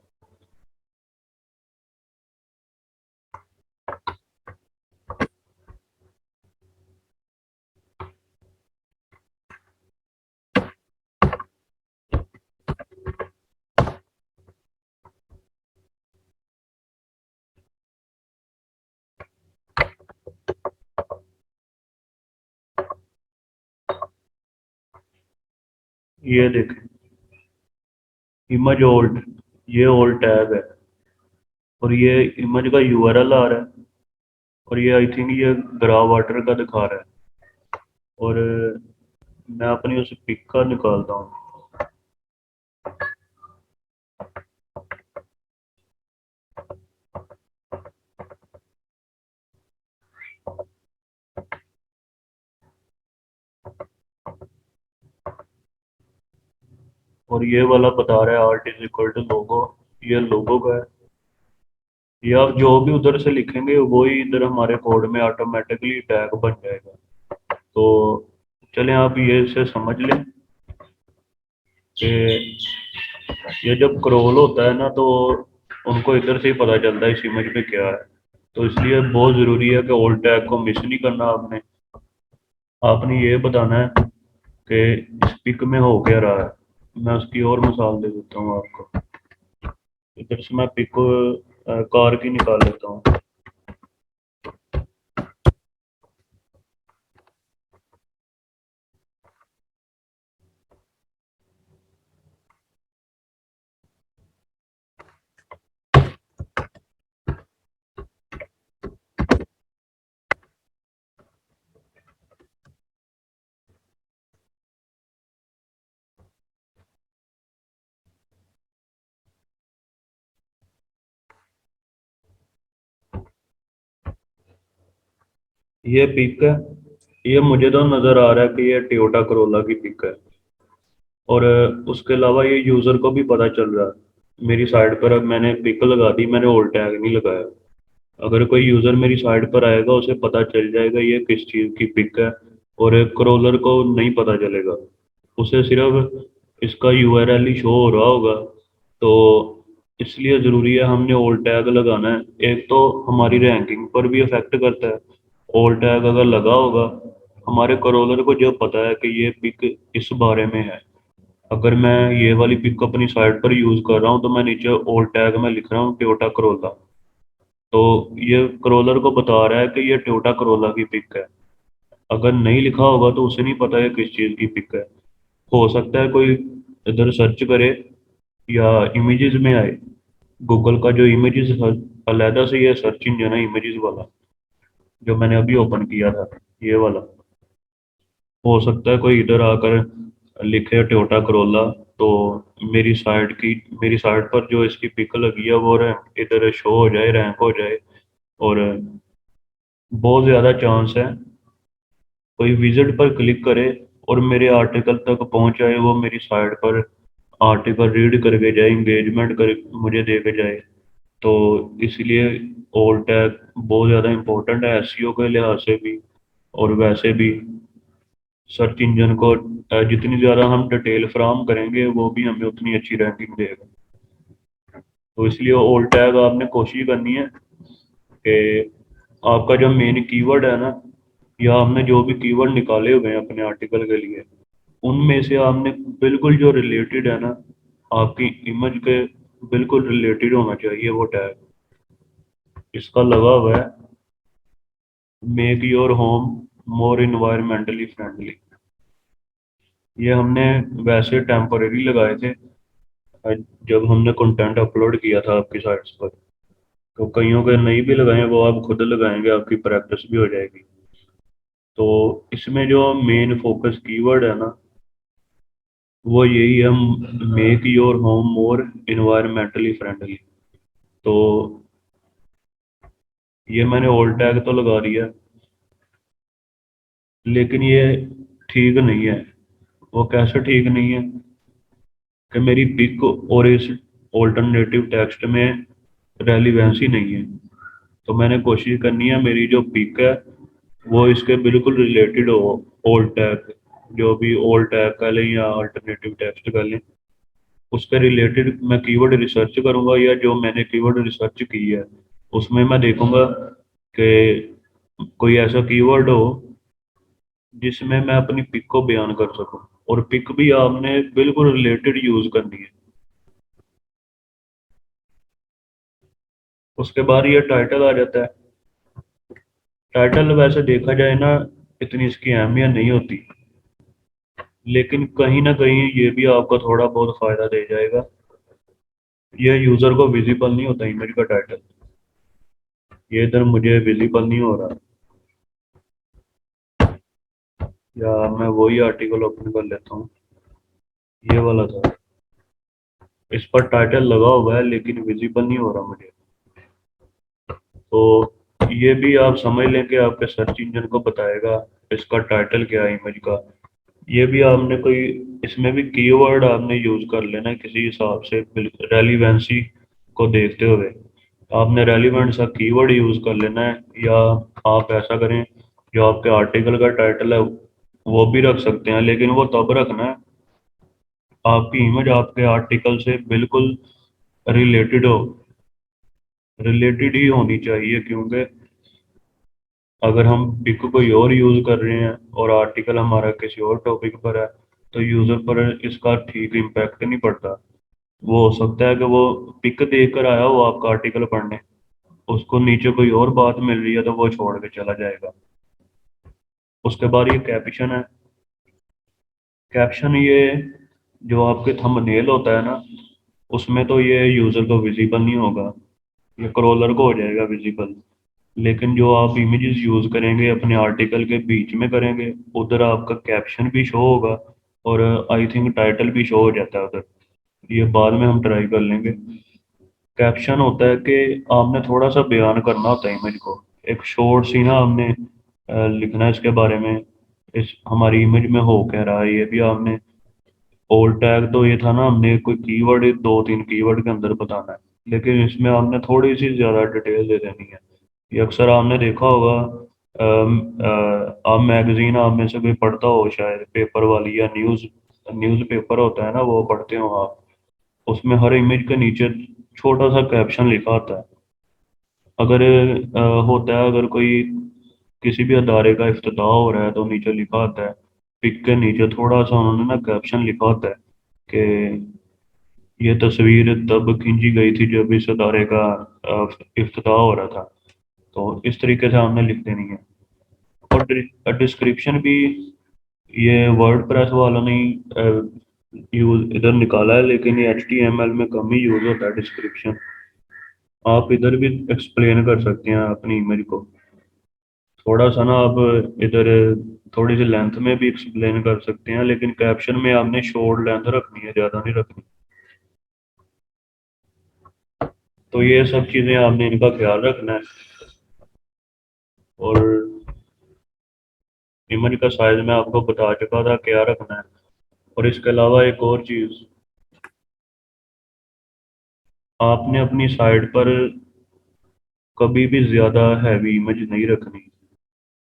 ये देखें, इमेज ओल्ड, ये ओल्ड टैग है, और ये इमेज का यूआरएल आ रहा है, और ये आई थिंक ये ग्रा वाटर का दिखा रहा है। और मैं अपनी उस पिक का निकालता हूँ। और ये वाला बता रहा है आर्ट इज इक्वल टू लोगो, ये लोगो का है। ये आप जो भी उधर से लिखेंगे वो ही इधर हमारे कोड में ऑटोमेटिकली टैग बन जाएगा। तो चलें आप ये से समझ लें कि ये जब क्रोल होता है ना, तो उनको इधर से ही पता चलता है इस इमेज में क्या है। तो इसलिए बहुत ज़रूरी है कि ओल्ड टैग को मिस नहीं करना आपने। आपने ये बताना है कि इस पिक में हो क्या रहा है। मैं उसकी और मिसाल दे देता हूँ आपको। इधर से मैं पिक कार की निकाल लेता हूँ। ये पिक है, ये मुझे तो नज़र आ रहा है कि ये टोयोटा करोला की पिक है। और उसके अलावा ये यूज़र को भी पता चल रहा है। मेरी साइड पर अब मैंने पिक लगा दी, मैंने ओल्ड टैग नहीं लगाया। अगर कोई यूज़र मेरी साइड पर आएगा उसे पता चल जाएगा ये किस चीज़ की पिक है, और क्रोलर को नहीं पता चलेगा। उसे सिर्फ इसका यूआरएल ही शो हो रहा होगा। तो इसलिए ज़रूरी है हमने ओल्ड टैग लगाना है। एक तो हमारी रैंकिंग पर भी इफेक्ट करता है। ओल्ड टैग अगर लगा होगा, हमारे क्रोलर को जो पता है कि ये पिक इस बारे में है। अगर मैं ये वाली पिक अपनी साइट पर यूज़ कर रहा हूँ, तो मैं नीचे ओल्ड टैग में लिख रहा हूँ टोयोटा करोला। तो ये करोलर को बता रहा है कि ये टोयोटा करोला की पिक है। अगर नहीं लिखा होगा तो उसे नहीं पता ये किस चीज़ की पिक है। हो सकता है कोई इधर सर्च करे या इमेजेस में आए। गूगल का जो इमेजेस अलहदा से ये सर्च इंजन है इमेजेस वाला, जो मैंने अभी ओपन किया था, ये वाला। हो सकता है कोई इधर आकर लिखे टोयोटा करोला, तो मेरी साइट पर जो इसकी पिक लगी है वो इधर शो हो जाए, रैंक हो जाए। और बहुत ज़्यादा चांस है कोई विजिट पर क्लिक करे और मेरे आर्टिकल तक पहुंच जाए, वो मेरी साइट पर आर्टिकल रीड करके जाए, इंगेजमेंट कर मुझे दे के जाए। तो इसलिए ओल्ड टैग बहुत ज़्यादा इम्पोर्टेंट है एसईओ के लिहाज से भी, और वैसे भी सर्च इंजन को जितनी ज़्यादा हम डिटेल फ्राहम करेंगे वो भी हमें उतनी अच्छी रैंकिंग देगा। तो इसलिए ओल्ड टैग आपने कोशिश करनी है कि आपका जो मेन कीवर्ड है ना, या आपने जो भी कीवर्ड निकाले हुए हैं अपने आर्टिकल के लिए, उनमें से आपने बिल्कुल जो रिलेटेड है ना, आपकी इमेज के बिल्कुल रिलेटेड होना चाहिए वो टैग। इसका लगा हुआ है make your home more environmentally friendly. ये हमने वैसे टेम्परेरी लगाए थे जब हमने कंटेंट अपलोड किया था आपकी साइट्स पर। तो कईयों के नहीं भी लगाए, वो आप खुद लगाएंगे, आपकी प्रैक्टिस भी हो जाएगी। तो इसमें जो मेन फोकस कीवर्ड है ना, वो यही है, make your home more environmentally friendly. तो ये मैंने ओल्ड टैग तो लगा दिया, लेकिन ये ठीक नहीं है। वो कैसे ठीक नहीं है कि मेरी पिक और इस ऑल्टरनेटिव टेक्स्ट में रेलिवेंसी नहीं है। तो मैंने कोशिश करनी है मेरी जो पिक है वो इसके बिल्कुल रिलेटेड हो। ओल्ड टैग, जो भी ओल्ड टैग का लें या अल्टरनेटिव टेक्स्ट का लें, उसके रिलेटेड मैं कीवर्ड रिसर्च करूंगा, या जो मैंने कीवर्ड रिसर्च की है उसमें मैं देखूंगा कि कोई ऐसा कीवर्ड हो जिसमें मैं अपनी पिक को बयान कर सकूं, और पिक भी आपने बिल्कुल रिलेटेड यूज करनी है। उसके बाद ये टाइटल आ जाता है। टाइटल वैसे देखा जाए ना, इतनी इसकी अहमियत नहीं होती, लेकिन कहीं ना कहीं ये भी आपको थोड़ा बहुत फायदा दे जाएगा। ये यूजर को विजिबल नहीं होता इमेज का टाइटल। ये इधर मुझे विजिबल नहीं हो रहा, या मैं वही आर्टिकल ओपन कर लेता हूँ। ये वाला था, इस पर टाइटल लगा हुआ है लेकिन विजिबल नहीं हो रहा मुझे। तो ये भी आप समझ लें कि आपके सर्च इंजन को बताएगा इसका टाइटल क्या है इमेज का। ये भी आपने कोई, इसमें भी कीवर्ड आपने यूज कर लेना है किसी हिसाब से, रेलिवेंसी को देखते हुए आपने रेलिवेंट सा कीवर्ड यूज कर लेना है। या आप ऐसा करें, जो आपके आर्टिकल का टाइटल है वो भी रख सकते हैं, लेकिन वो तब रखना है आपकी इमेज आपके आर्टिकल से बिल्कुल रिलेटेड हो, रिलेटेड ही होनी चाहिए। क्योंकि अगर हम पिक कोई और यूज कर रहे हैं और आर्टिकल हमारा किसी और टॉपिक पर है, तो यूजर पर इसका ठीक इम्पैक्ट नहीं पड़ता। वो हो सकता है कि वो पिक देख कर आया हो आपका आर्टिकल पढ़ने, उसको नीचे कोई और बात मिल रही है तो वो छोड़ के चला जाएगा। उसके बाद ये कैप्शन है। कैप्शन ये जो आपके थंबनेल होता है ना, उसमें तो ये यूजर को विजिबल नहीं होगा, ये क्रॉलर को हो जाएगा विजिबल। लेकिन जो आप इमेजेस यूज करेंगे अपने आर्टिकल के बीच में करेंगे, उधर आपका कैप्शन भी शो होगा, और आई थिंक टाइटल भी शो हो जाता है उधर। ये बाद में हम ट्राई कर लेंगे। कैप्शन होता है कि आपने थोड़ा सा बयान करना होता है इमेज को, एक शॉर्ट सी ना हमने लिखना है इसके बारे में, इस हमारी इमेज में हो कह रहा है ये भी आपने। ओल्ड टैग तो ये था ना, हमने कोई कीवर्ड दो तीन कीवर्ड के अंदर बताना है, लेकिन इसमें आपने थोड़ी सी ज्यादा डिटेल दे देनी है। ये अक्सर आपने देखा होगा, आप मैगजीन आप में से कोई पढ़ता हो शायद, पेपर वाली या न्यूज़ न्यूज़ पेपर होता है ना, वो पढ़ते हो आप। उसमें हर इमेज के नीचे छोटा सा कैप्शन लिखा होता है। अगर होता है, अगर कोई किसी भी अदारे का इफ्तिताह हो रहा है तो नीचे लिखा होता है, पिक के नीचे थोड़ा सा उन्होंने ना कैप्शन लिखा होता है कि ये तस्वीर तब खींची गई थी जब इस अदारे का इफ्तिताह हो रहा था। तो इस तरीके से हमने लिख देनी है। और डिस्क्रिप्शन भी ये वर्ड प्रेस वालों ने यूज इधर निकाला है, लेकिन ये HTML में कम ही यूज होता है डिस्क्रिप्शन। आप इधर भी एक्सप्लेन कर सकते हैं अपनी इमेज को थोड़ा सा ना। आप इधर थोड़ी सी लेंथ में भी एक्सप्लेन कर सकते हैं, लेकिन कैप्शन में आपने शॉर्ट लेंथ रखनी है, ज़्यादा नहीं रखनी। तो ये सब चीज़ें आपने इनका ख्याल रखना है। और इमेज का साइज मैं आपको बता चुका था क्या रखना है। और इसके अलावा एक और चीज़, आपने अपनी साइट पर कभी भी ज़्यादा हैवी इमेज नहीं रखनी,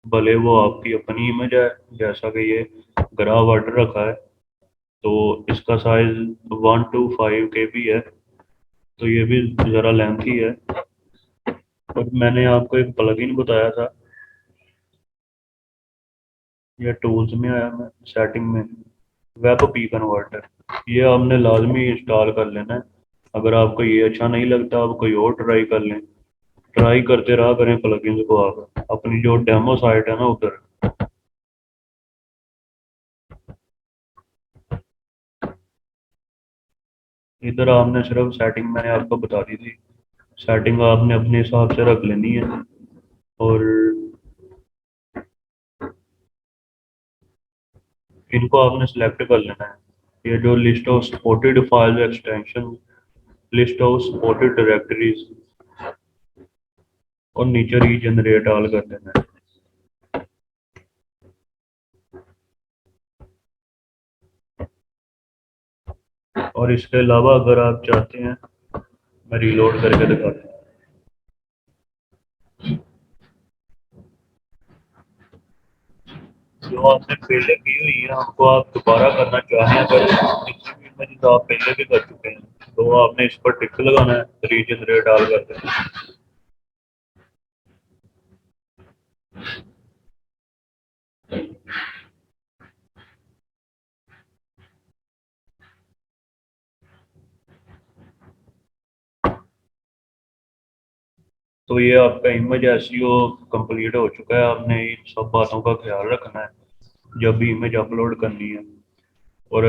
भले वो आपकी अपनी इमेज है। जैसा कि ये ग्रा वाटर रखा है, तो इसका साइज 1 to 5 KB है, तो ये भी ज़रा लेंथी है। और मैंने आपको एक प्लगइन बताया था, ये टूल्स में आया, मैं सेटिंग में वेब पी कन्वर्टर, ये आपने लाजमी इंस्टॉल कर लेना है। अगर आपको ये अच्छा नहीं लगता, आप कोई और ट्राई कर लें। ट्राई करते रहा करें प्लगइन्स को आप अपनी जो डेमो साइट है ना उधर। इधर आपने सिर्फ सेटिंग मैंने आपको बता दी थी, सेटिंग आपने अपने हिसाब से रख लेनी है। और इनको आपने सेलेक्ट कर लेना है, ये जो list of supported file extension, list of supported directories, और नीचे रीजनरेट ऑल कर देना है। और इसके अलावा अगर आप चाहते हैं, मैं रीलोड करके दिखाता हूँ। जो आपने पहले की हुई है, हमको आप दोबारा करना चाहें अगर, में जिसे आप पहले भी कर चुके हैं, तो आपने इस पर टिक लगाना है रीजनरेट डाल करके। तो ये आपका इमेज एसईओ कंप्लीट हो चुका है। आपने इन सब बातों का ख्याल रखना है जब भी इमेज अपलोड करनी है। और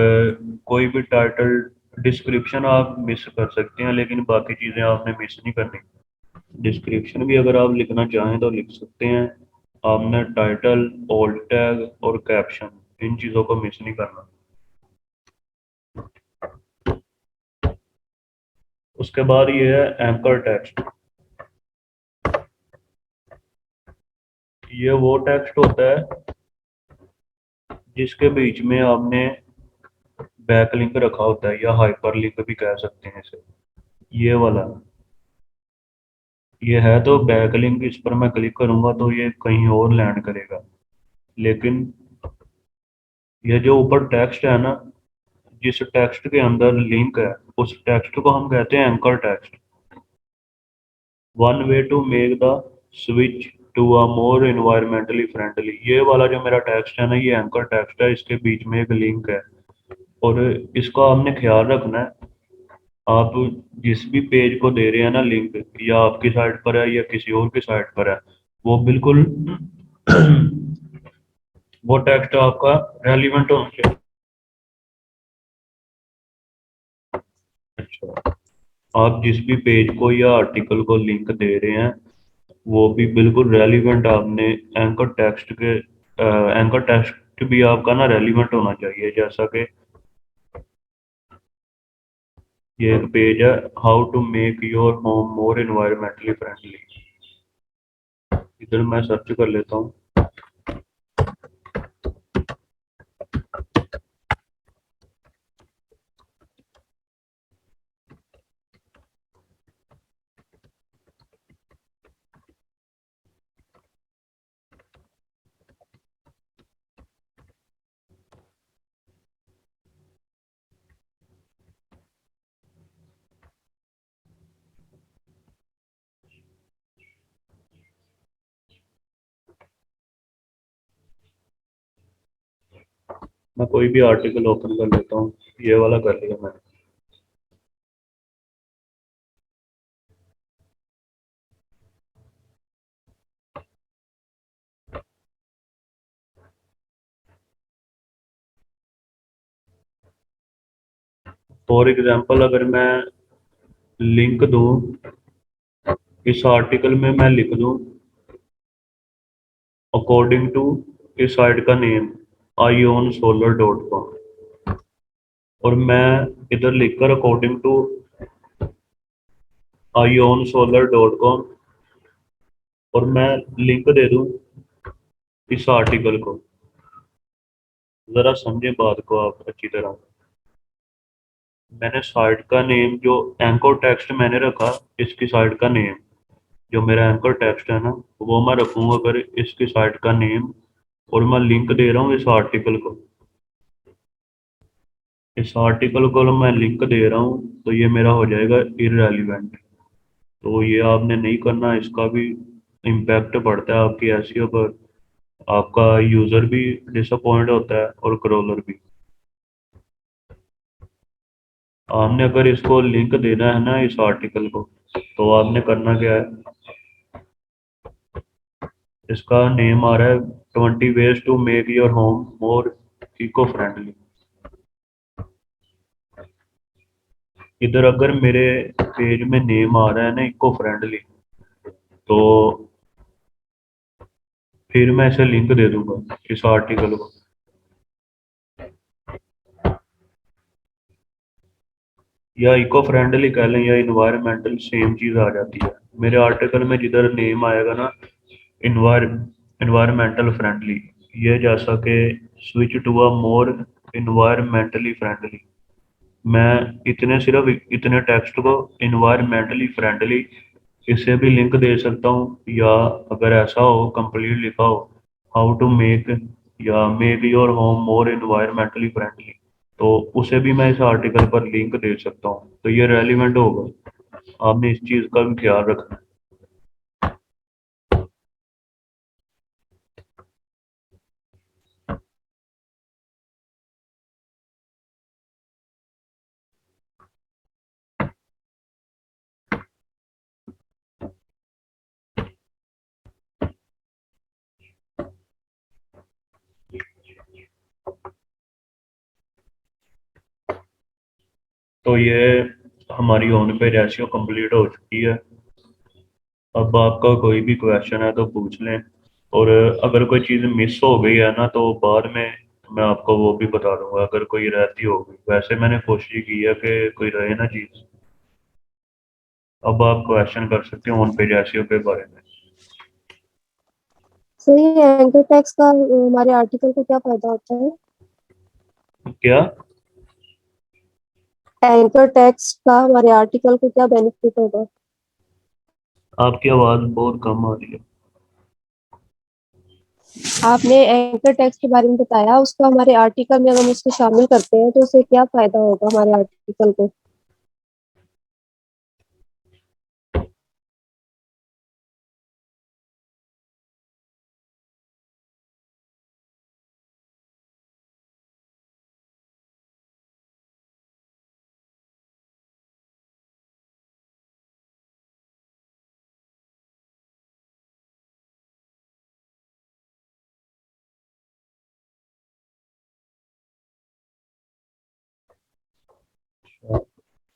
कोई भी टाइटल डिस्क्रिप्शन आप मिस कर सकते हैं, लेकिन बाकी चीज़ें आपने मिस नहीं करनी। डिस्क्रिप्शन भी अगर आप लिखना चाहें तो लिख सकते हैं। आपने टाइटल, ओल्ड टैग और कैप्शन, इन चीज़ों को मिस नहीं करना। उसके बाद ये है एंकर टेक्स्ट। ये वो टेक्स्ट होता है जिसके बीच में आपने बैक लिंक रखा होता है, या हाइपर लिंक भी कह सकते हैं इसे। ये वाला, ये है तो बैक लिंक, इस पर मैं क्लिक करूंगा तो ये कहीं और लैंड करेगा। लेकिन ये जो ऊपर टेक्स्ट है ना, जिस टेक्स्ट के अंदर लिंक है, उस टेक्स्ट को हम कहते हैं anchor text. One way to make the switch to a more environmentally friendly, ये वाला जो मेरा टेक्स्ट है ना, ये एंकर टेक्स्ट है। इसके बीच में एक लिंक है और इसका आपने ख्याल रखना है। आप जिस भी पेज को दे रहे हैं ना लिंक, या आपकी साइट पर है या किसी और की साइट पर है, वो बिल्कुल वो टेक्स्ट आपका रेलिवेंट होना चाहिए। अच्छा, आप जिस भी पेज को या आर्टिकल को लिंक दे रहे हैं, वो भी बिल्कुल रेलिवेंट आपने एंकर टेक्स्ट के एंकर टेक्स्ट भी आपका ना रेलिवेंट होना चाहिए। जैसा कि ये एक पेज है, how to make your home more environmentally friendly. इधर मैं सर्च कर लेता हूँ। मैं कोई भी आर्टिकल ओपन कर लेता हूँ। ये वाला कर लिया मैंने। फॉर एग्जांपल अगर मैं लिंक दूं, इस आर्टिकल में मैं लिख दूं अकॉर्डिंग टू इस साइट का नेम ionsolar.com, और मैं इधर लिखकर अकॉर्डिंग टू ionsolar.com, और मैं लिंक दे दूं इस आर्टिकल को। जरा समझे बात को आप अच्छी तरह। मैंने साइट का नेम जो एंकर टेक्स्ट मैंने रखा, इसकी साइट का नेम, जो मेरा एंकर टेक्स्ट है ना, वो मैं रखूंगा अगर इसकी साइट का नेम, और मैं लिंक दे रहा हूँ इस आर्टिकल को। इस आर्टिकल को मैं लिंक दे रहा हूँ तो ये मेरा हो जाएगा इररेलीवेंट। तो ये आपने नहीं करना। इसका भी इम्पैक्ट पड़ता है आपकी एसईओ पर। आपका यूज़र भी डिसअपॉइंट होता है और क्रॉलर भी। आपने अगर इसको लिंक देना है ना इस आर्टिकल को, तो आपने करना क्या है, इसका नेम आ रहा है 20 ways to make your home more eco friendly. इधर अगर मेरे पेज में नेम आ रहा है ना इको फ्रेंडली, तो फिर मैं इसे लिंक दे दूंगा इस आर्टिकल को। या इको फ्रेंडली कह लें या इन्वायरमेंटल, सेम चीज़ आ जाती है। मेरे आर्टिकल में जिधर नेम आएगा ना इन्वायरमेंटल फ्रेंडली, ये जैसा कि switch to a more environmentally friendly, मैं इतने सिर्फ इतने टेक्स्ट को इन्वायरमेंटली फ्रेंडली इसे भी लिंक दे सकता हूँ। या अगर ऐसा हो कंप्लीट लिखा हो हाउ टू मेक या make your home more environmentally friendly, तो उसे भी मैं इस आर्टिकल पर लिंक दे सकता हूँ, तो ये रेलिवेंट होगा। आपने इस चीज़ का भी ख्याल रखना है। तो ये हमारी होम पेज ऐसी कंप्लीट हो चुकी है। अब आपका कोई भी क्वेश्चन है तो पूछ लें, और अगर कोई चीज़ मिस हो गई है ना तो बाद में मैं आपको वो भी बता दूंगा अगर कोई रहती होगी। वैसे मैंने कोशिश की है कि कोई रहे ना चीज़। अब आप क्वेश्चन कर सकते हो ऑन पेज एसईओ के बारे में। सही है, एंकर टैक्स का हमारे आर्टिकल को क्या फायदा होता है? क्या? एंकर टैक्स का हमारे आर्टिकल को क्या बेनिफिट होगा? आपकी आवाज़ बहुत कम आ रही है। आपने एंकर टैक्स के बारे में बताया, उसका हमारे आर्टिकल में अगर हम उसको शामिल करते हैं तो उससे क्या फायदा होगा हमारे आर्टिकल को?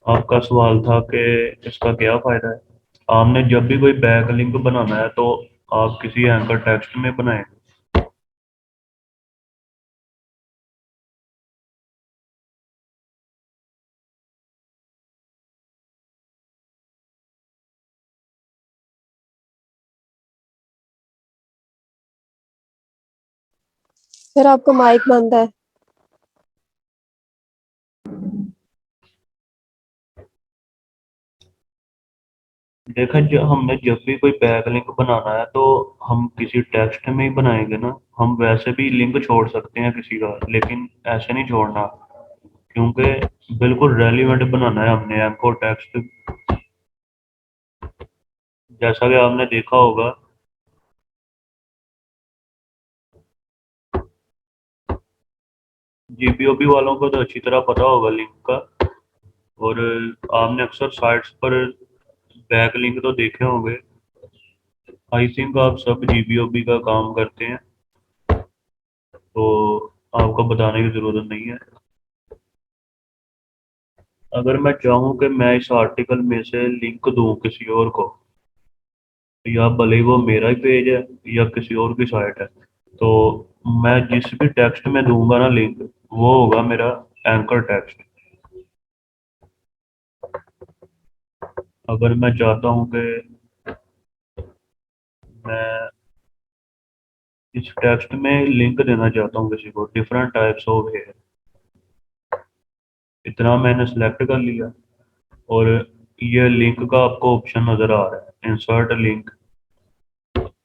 आपका सवाल था कि इसका क्या फायदा है। आपने जब भी कोई बैक लिंक बनाना है तो आप किसी एंकर टेक्स्ट में बनाएंगे। सर, आपका माइक बंद है। देखा, जब भी कोई बैक लिंक बनाना है तो हम किसी टेक्स्ट में ही बनाएंगे ना। हम वैसे भी लिंक छोड़ सकते हैं किसी का, लेकिन ऐसे नहीं छोड़ना, क्योंकि बिल्कुल रेलिवेंट बनाना है हमने एंकर टेक्स्ट। जैसा कि आपने देखा होगा, जीपीओबी वालों को तो अच्छी तरह पता होगा लिंक का। और आपने अक्सर साइट्स पर बैक लिंक तो देखे होंगे। आई थिंक आप सब जीपीओबी का काम करते हैं, तो आपको बताने की ज़रूरत नहीं है। अगर मैं चाहूँ कि मैं इस आर्टिकल में से लिंक दूँ किसी और को, या भले ही वो मेरा ही पेज है या किसी और की साइट है, तो मैं जिस भी टेक्स्ट में दूंगा ना लिंक, वो होगा मेरा एंकर टेक्स्ट। अगर मैं चाहता हूँ कि मैं इस टेक्स्ट में लिंक देना चाहता हूँ किसी को, डिफरेंट टाइप्स ऑफ है, इतना मैंने सेलेक्ट कर लिया। और ये लिंक का आपको ऑप्शन नज़र आ रहा है, इंसर्ट लिंक।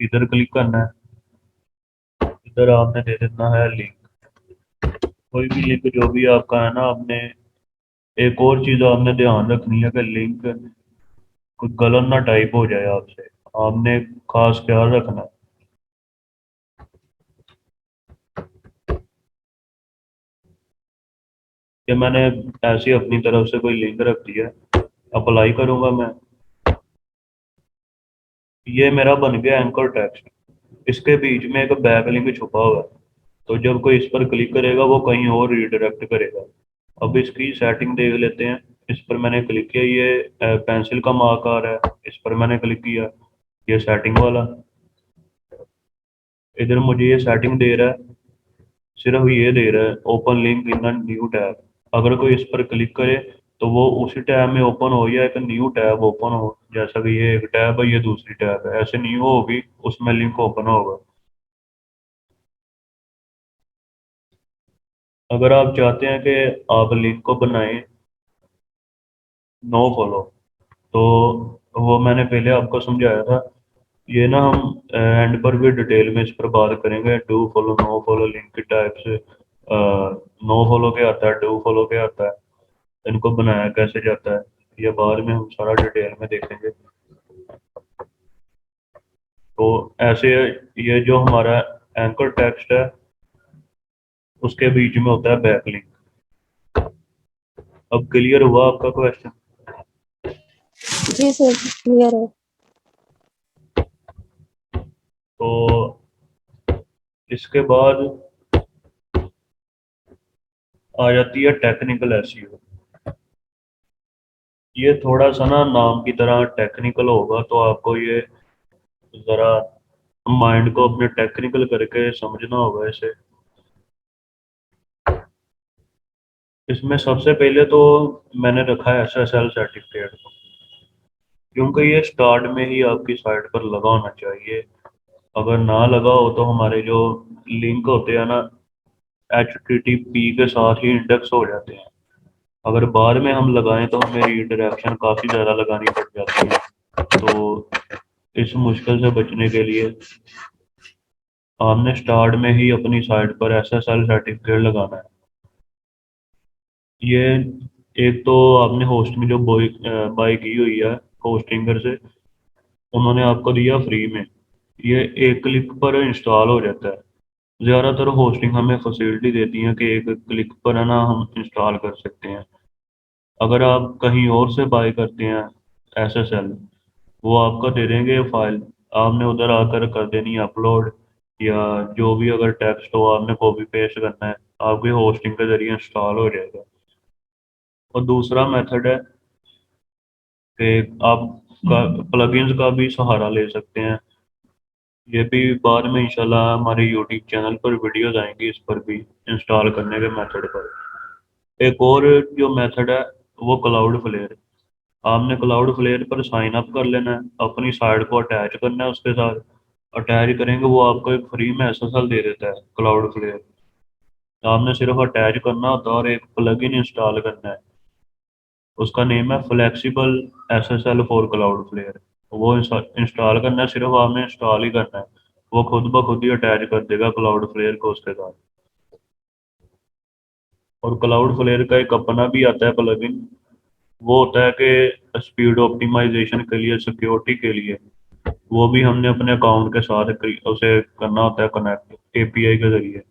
इधर क्लिक करना है। इधर आपने दे देना है लिंक, कोई भी लिंक जो भी आपका है ना। आपने एक और चीज़ आपने ध्यान रखनी है कि लिंक कोई गलत ना टाइप हो जाए आपसे। आपने खास ख्याल रखना है कि मैंने ऐसी अपनी तरफ से कोई लिंक रख दी है, अप्लाई करूंगा मैं, ये मेरा बन गया एंकर टेक्स्ट। इसके बीच में एक बैक लिंक छुपा हुआ है, तो जब कोई इस पर क्लिक करेगा वो कहीं और रीडायरेक्ट करेगा। अब इसकी सेटिंग देख लेते हैं। इस पर मैंने क्लिक किया, ये पेंसिल का मार्क आ रहा है, इस पर मैंने क्लिक किया, ये सेटिंग वाला। इधर मुझे ये सेटिंग दे रहा है, सिर्फ ये दे रहा है open link in new tab. अगर कोई इस पर क्लिक करे तो वो उसी टैब में ओपन हो या एक न्यू टैब ओपन हो। जैसा कि ये एक टैब है, ये दूसरी टैब है, ऐसे न्यू होगी, उसमें लिंक ओपन होगा। अगर आप चाहते हैं कि आप लिंक को बनाएं नो फॉलो, तो वो मैंने पहले आपको समझाया था। ये ना हम एंड पर भी डिटेल में इस पर बात करेंगे, do follow no follow link types, no follow के आता है, डू फॉलो के आता है, इनको बनाया कैसे जाता है, ये बाद में हम सारा डिटेल में देखेंगे। तो ऐसे ये जो हमारा एंकर टेक्स्ट है उसके बीच में होता है बैकलिंक। अब क्लियर हुआ आपका क्वेश्चन? जी सर, क्लियर है। तो इसके बाद आ जाती है टेक्निकल एसईओ। ये थोड़ा सा ना नाम की तरह टेक्निकल होगा, तो आपको ये जरा माइंड को अपने टेक्निकल करके समझना होगा इसे। इसमें सबसे पहले तो मैंने रखा है एसएसएल सर्टिफिकेट को, क्योंकि ये स्टार्ट में ही आपकी साइट पर लगा होना चाहिए। अगर ना लगा हो तो हमारे जो लिंक होते हैं ना, HTTP के साथ ही इंडेक्स हो जाते हैं। अगर बाद में हम लगाएं तो हमें रीडायरेक्शन काफ़ी ज़्यादा लगानी पड़ जाती है। तो इस मुश्किल से बचने के लिए हमने स्टार्ट में ही अपनी साइट पर SSL सर्टिफिकेट लगाना है। ये एक तो आपने होस्टिंग जो बाई की हुई है होस्टिंगर से, उन्होंने आपको दिया फ्री में। ये एक क्लिक पर इंस्टॉल हो जाता है। ज़्यादातर होस्टिंग हमें फैसिलिटी देती हैं कि एक क्लिक पर है ना हम इंस्टॉल कर सकते हैं। अगर आप कहीं और से बाय करते हैं SSL, वो आपको दे देंगे फाइल, आपने उधर आकर कर देनी है अपलोड, या जो भी अगर टेक्स्ट हो आपने कॉपी पेस्ट करना है, आपके होस्टिंग के जरिए इंस्टॉल हो जाएगा। और दूसरा मेथड है कि आप प्लगइन्स का भी सहारा ले सकते हैं। ये भी बाद में इंशाल्लाह हमारे यूट्यूब चैनल पर वीडियोज आएंगी इस पर भी, इंस्टॉल करने के मेथड पर। एक और जो मेथड है वो क्लाउड फ्लेयर। आपने क्लाउड फ्लेयर पर साइन अप कर लेना है, अपनी साइट को अटैच करना है उसके साथ। अटैच करेंगे वो आपको एक फ्री में SSL दे देता है क्लाउड फ्लेयर। आपने सिर्फ अटैच करना होता है और एक प्लगइन इंस्टॉल करना है। उसका नेम है flexible SSL for Cloudflare. वो इंस्टॉल करना है, सिर्फ आपने इंस्टॉल ही करना है। वो खुद ब खुद ही अटैच कर देगा क्लाउड फ्लेयर को उसके साथ। और क्लाउड फ्लेयर का एक अपना भी आता है प्लगइन। वो होता है कि स्पीड ऑप्टिमाइजेशन के लिए, सिक्योरिटी के लिए। वो भी हमने अपने अकाउंट के साथ उसे करना होता है कनेक्ट API के जरिए।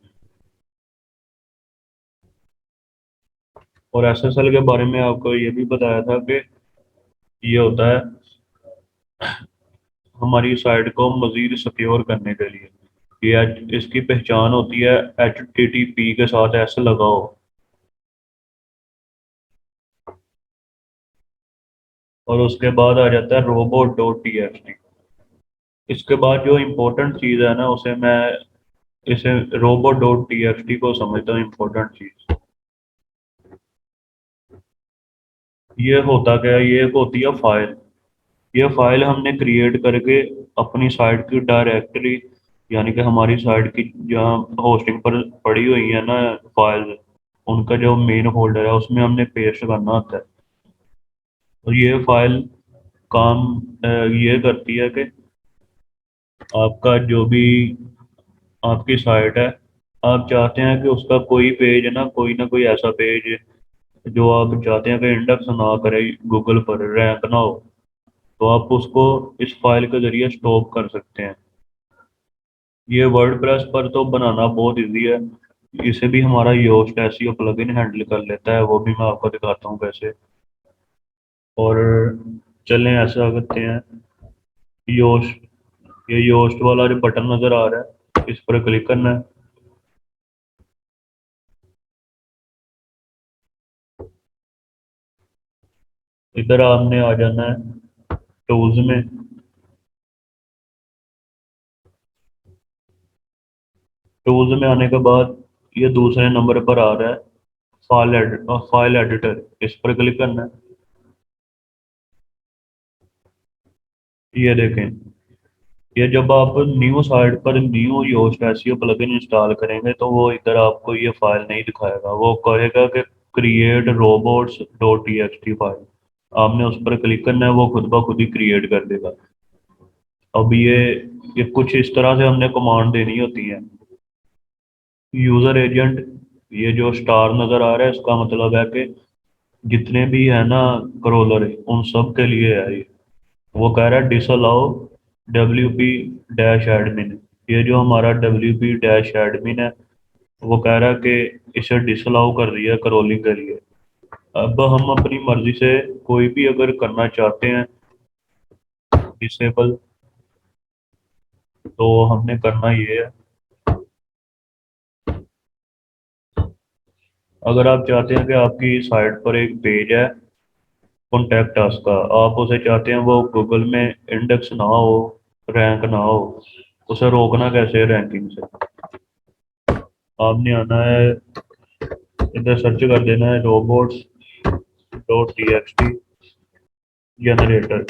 और SSL के बारे में आपको ये भी बताया था कि ये होता है हमारी साइट को मजीद सिक्योर करने के लिए। ये इसकी पहचान होती है HTTP के साथ S लगाओ। और उसके बाद आ जाता है robot.txt। इसके बाद जो इम्पोर्टेंट चीज़ है ना, उसे मैं इसे robot.txt को समझता हूँ इम्पोर्टेंट चीज़। ये होता क्या है, ये एक होती है फाइल। ये फाइल हमने क्रिएट करके अपनी साइट की डायरेक्टरी, यानी कि हमारी साइट की जहाँ होस्टिंग पर पड़ी हुई है ना फाइल्स, उनका जो मेन फोल्डर है उसमें हमने पेस्ट करना होता है। और ये फाइल काम ये करती है कि आपका जो भी आपकी साइट है, आप चाहते हैं कि उसका कोई पेज है ना कोई ऐसा पेज जो आप चाहते हैं कि इंडेक्स ना करे, गूगल पर रैंक ना हो, तो आप उसको इस फाइल के जरिए स्टॉप कर सकते हैं। ये वर्डप्रेस पर तो बनाना बहुत इजी है। इसे भी हमारा योस्ट एसईओ प्लगइन हैंडल कर लेता है, वो भी मैं आपको दिखाता हूँ कैसे। और चलें ऐसा करते हैं, योस्ट, ये योस्ट वाला जो बटन नज़र आ रहा है इस पर क्लिक करना है। इधर आपने आ जाना है टूल्स में। टूल्स में आने के बाद ये दूसरे नंबर पर आ रहा है फाइल एडिटर, इस पर क्लिक करना है। ये देखें, ये जब आप न्यू साइट पर new Yoast SEO plugin install करेंगे तो वो इधर आपको ये फाइल नहीं दिखाएगा, वो कहेगा कि create robots dot TXT file. आपने उस पर क्लिक करना है, वो खुद ब खुद ही क्रिएट कर देगा। अब ये कुछ इस तरह से हमने कमांड देनी होती है। यूजर एजेंट ये जो स्टार नज़र आ रहा है इसका मतलब है कि जितने भी है ना करोलर उन सब के लिए है ये। वो कह रहा है डिसअलाउ WP डैश एडमिन। ये जो हमारा WP डैश एडमिन है वो कह रहा है कि इसे डिसअलाउ कर दिया करोलिंग के लिए। अब हम अपनी मर्जी से कोई भी अगर करना चाहते हैं डिसेबल, तो हमने करना ये है। अगर आप चाहते हैं कि आपकी साइट पर एक पेज है कॉन्टैक्ट अस का, आप उसे चाहते हैं वो गूगल में इंडेक्स ना हो, रैंक ना हो, उसे रोकना कैसे है रैंकिंग से? आपने आना है, इधर सर्च कर देना है रोबोट्स डॉट टी जनरेटर।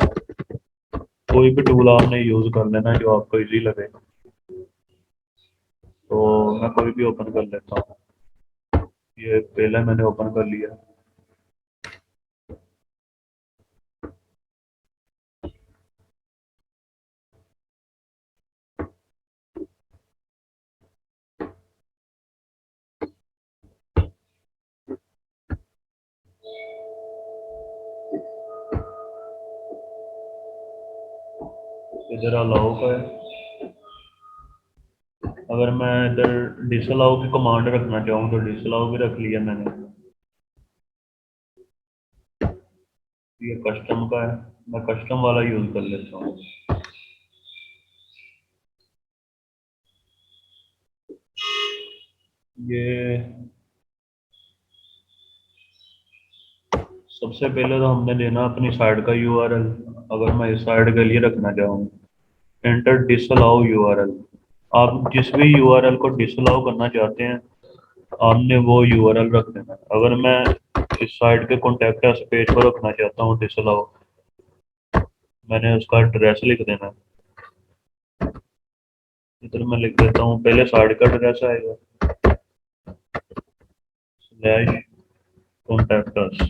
कोई भी टूल आपने यूज़ कर लेना जो आपको इजी लगे। तो मैं कोई भी ओपन कर लेता हूँ। ये पहले मैंने ओपन कर लिया। इधर अलाउ का है। अगर मैं इधर डिसअलाउ की कमांड रखना चाहूँ तो डिसअलाउ भी रख लिया मैंने। ये कस्टम का है, मैं कस्टम वाला यूज़ कर लेता हूँ। ये सबसे पहले तो हमने देना अपनी साइट का URL। अगर मैं इस साइट के लिए रखना चाहूँ, एंटर डिसअलाउ URL। आप जिस भी URL को डिसअलाउ करना चाहते हैं आपने वो URL रख देना। अगर मैं इस साइट के कॉन्टैक्ट अस पेज पर रखना चाहता हूँ डिसअलाउ, मैंने उसका एड्रेस लिख देना। इधर मैं लिख देता हूँ, पहले साइट का एड्रेस आएगा स्लैश कॉन्टैक्ट अस।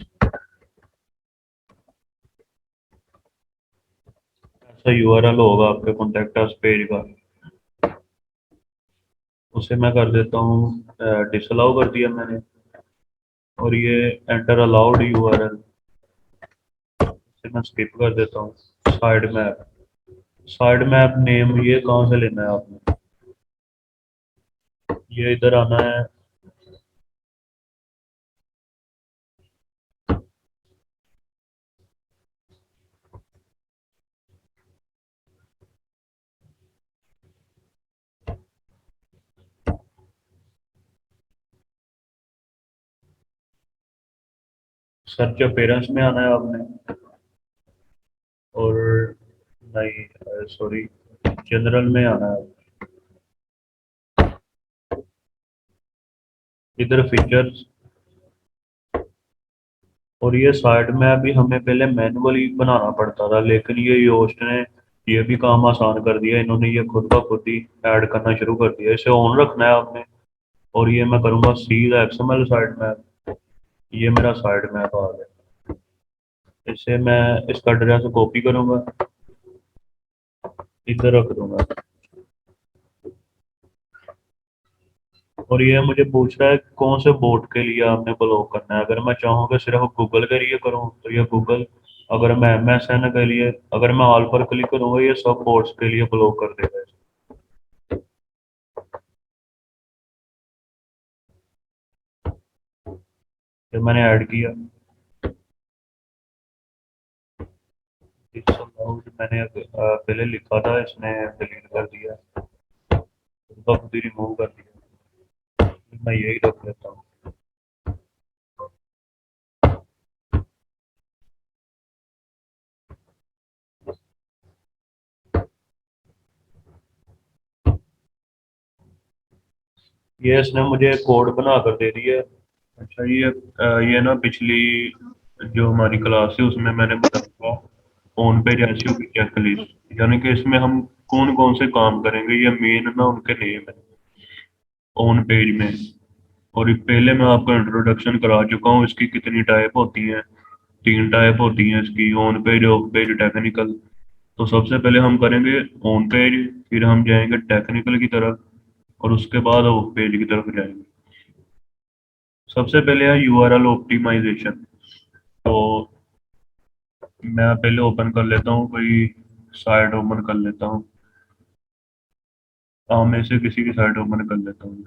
ऐसा URL होगा आपके कॉन्टैक्ट अस पेज का, उसे मैं कर देता हूँ डिसअलाउ कर दिया मैंने। और ये एंटर अलाउड URL, इसे मैं स्किप कर देता हूँ। Side map, side map name ये कहाँ से लेना है आपने? ये इधर आना है। सर्च अपीयरेंस में आना है आपने, और नहीं सॉरी, जनरल में आना है। इधर फीचर्स, और ये साइड में अभी हमें पहले मैनुअली बनाना पड़ता था, लेकिन ये योस्ट ने ये भी काम आसान कर दिया। इन्होंने ये खुद ब खुद ही ऐड करना शुरू कर दिया। इसे ऑन रखना है आपने। और ये मैं करूँगा सीधा XML साइड मैप। ये मेरा साइड मैप आ गया। इसे मैं इसका एड्रेस कॉपी करूँगा, इधर रख दूंगा। और ये मुझे पूछ रहा है कौन से बोर्ड के लिए आपने ब्लॉक करना है। अगर मैं चाहूँ कि सिर्फ गूगल के लिए करूँ तो ये गूगल, अगर मैं MSN के लिए, अगर मैं ऑल पर क्लिक करूँगा ये सब बोर्ड्स के लिए ब्लॉक कर देगा। ये मैंने ऐड किया। मैंने पहले लिखा था, इसने डिलीट कर दिया, उसका खुद ही रिमूव कर दिया। मैं यही रख लेता हूँ। ये इसने मुझे कोड बना कर दे दिया है। अच्छा, ये ना पिछली जो हमारी क्लास है उसमें मैंने बताया था ऑन पेज एसईओ की चेकलिस्ट, यानी कि इसमें हम कौन कौन से काम करेंगे ये मेन ना उनके नेम है ऑन पेज में। और ये पहले मैं आपको इंट्रोडक्शन करा चुका हूँ इसकी कितनी टाइप होती हैं। 3 टाइप होती हैं इसकी, on page, of page, technical. तो सबसे पहले हम करेंगे ऑन पेज, फिर हम जाएंगे टेक्निकल की तरफ, और उसके बाद ऑफ पेज की तरफ जाएंगे। सबसे पहले है यूआरएल ऑप्टिमाइजेशन। तो मैं पहले ओपन कर लेता हूँ, कोई साइट ओपन कर लेता हूँ। में से किसी की साइट ओपन कर लेता हूँ।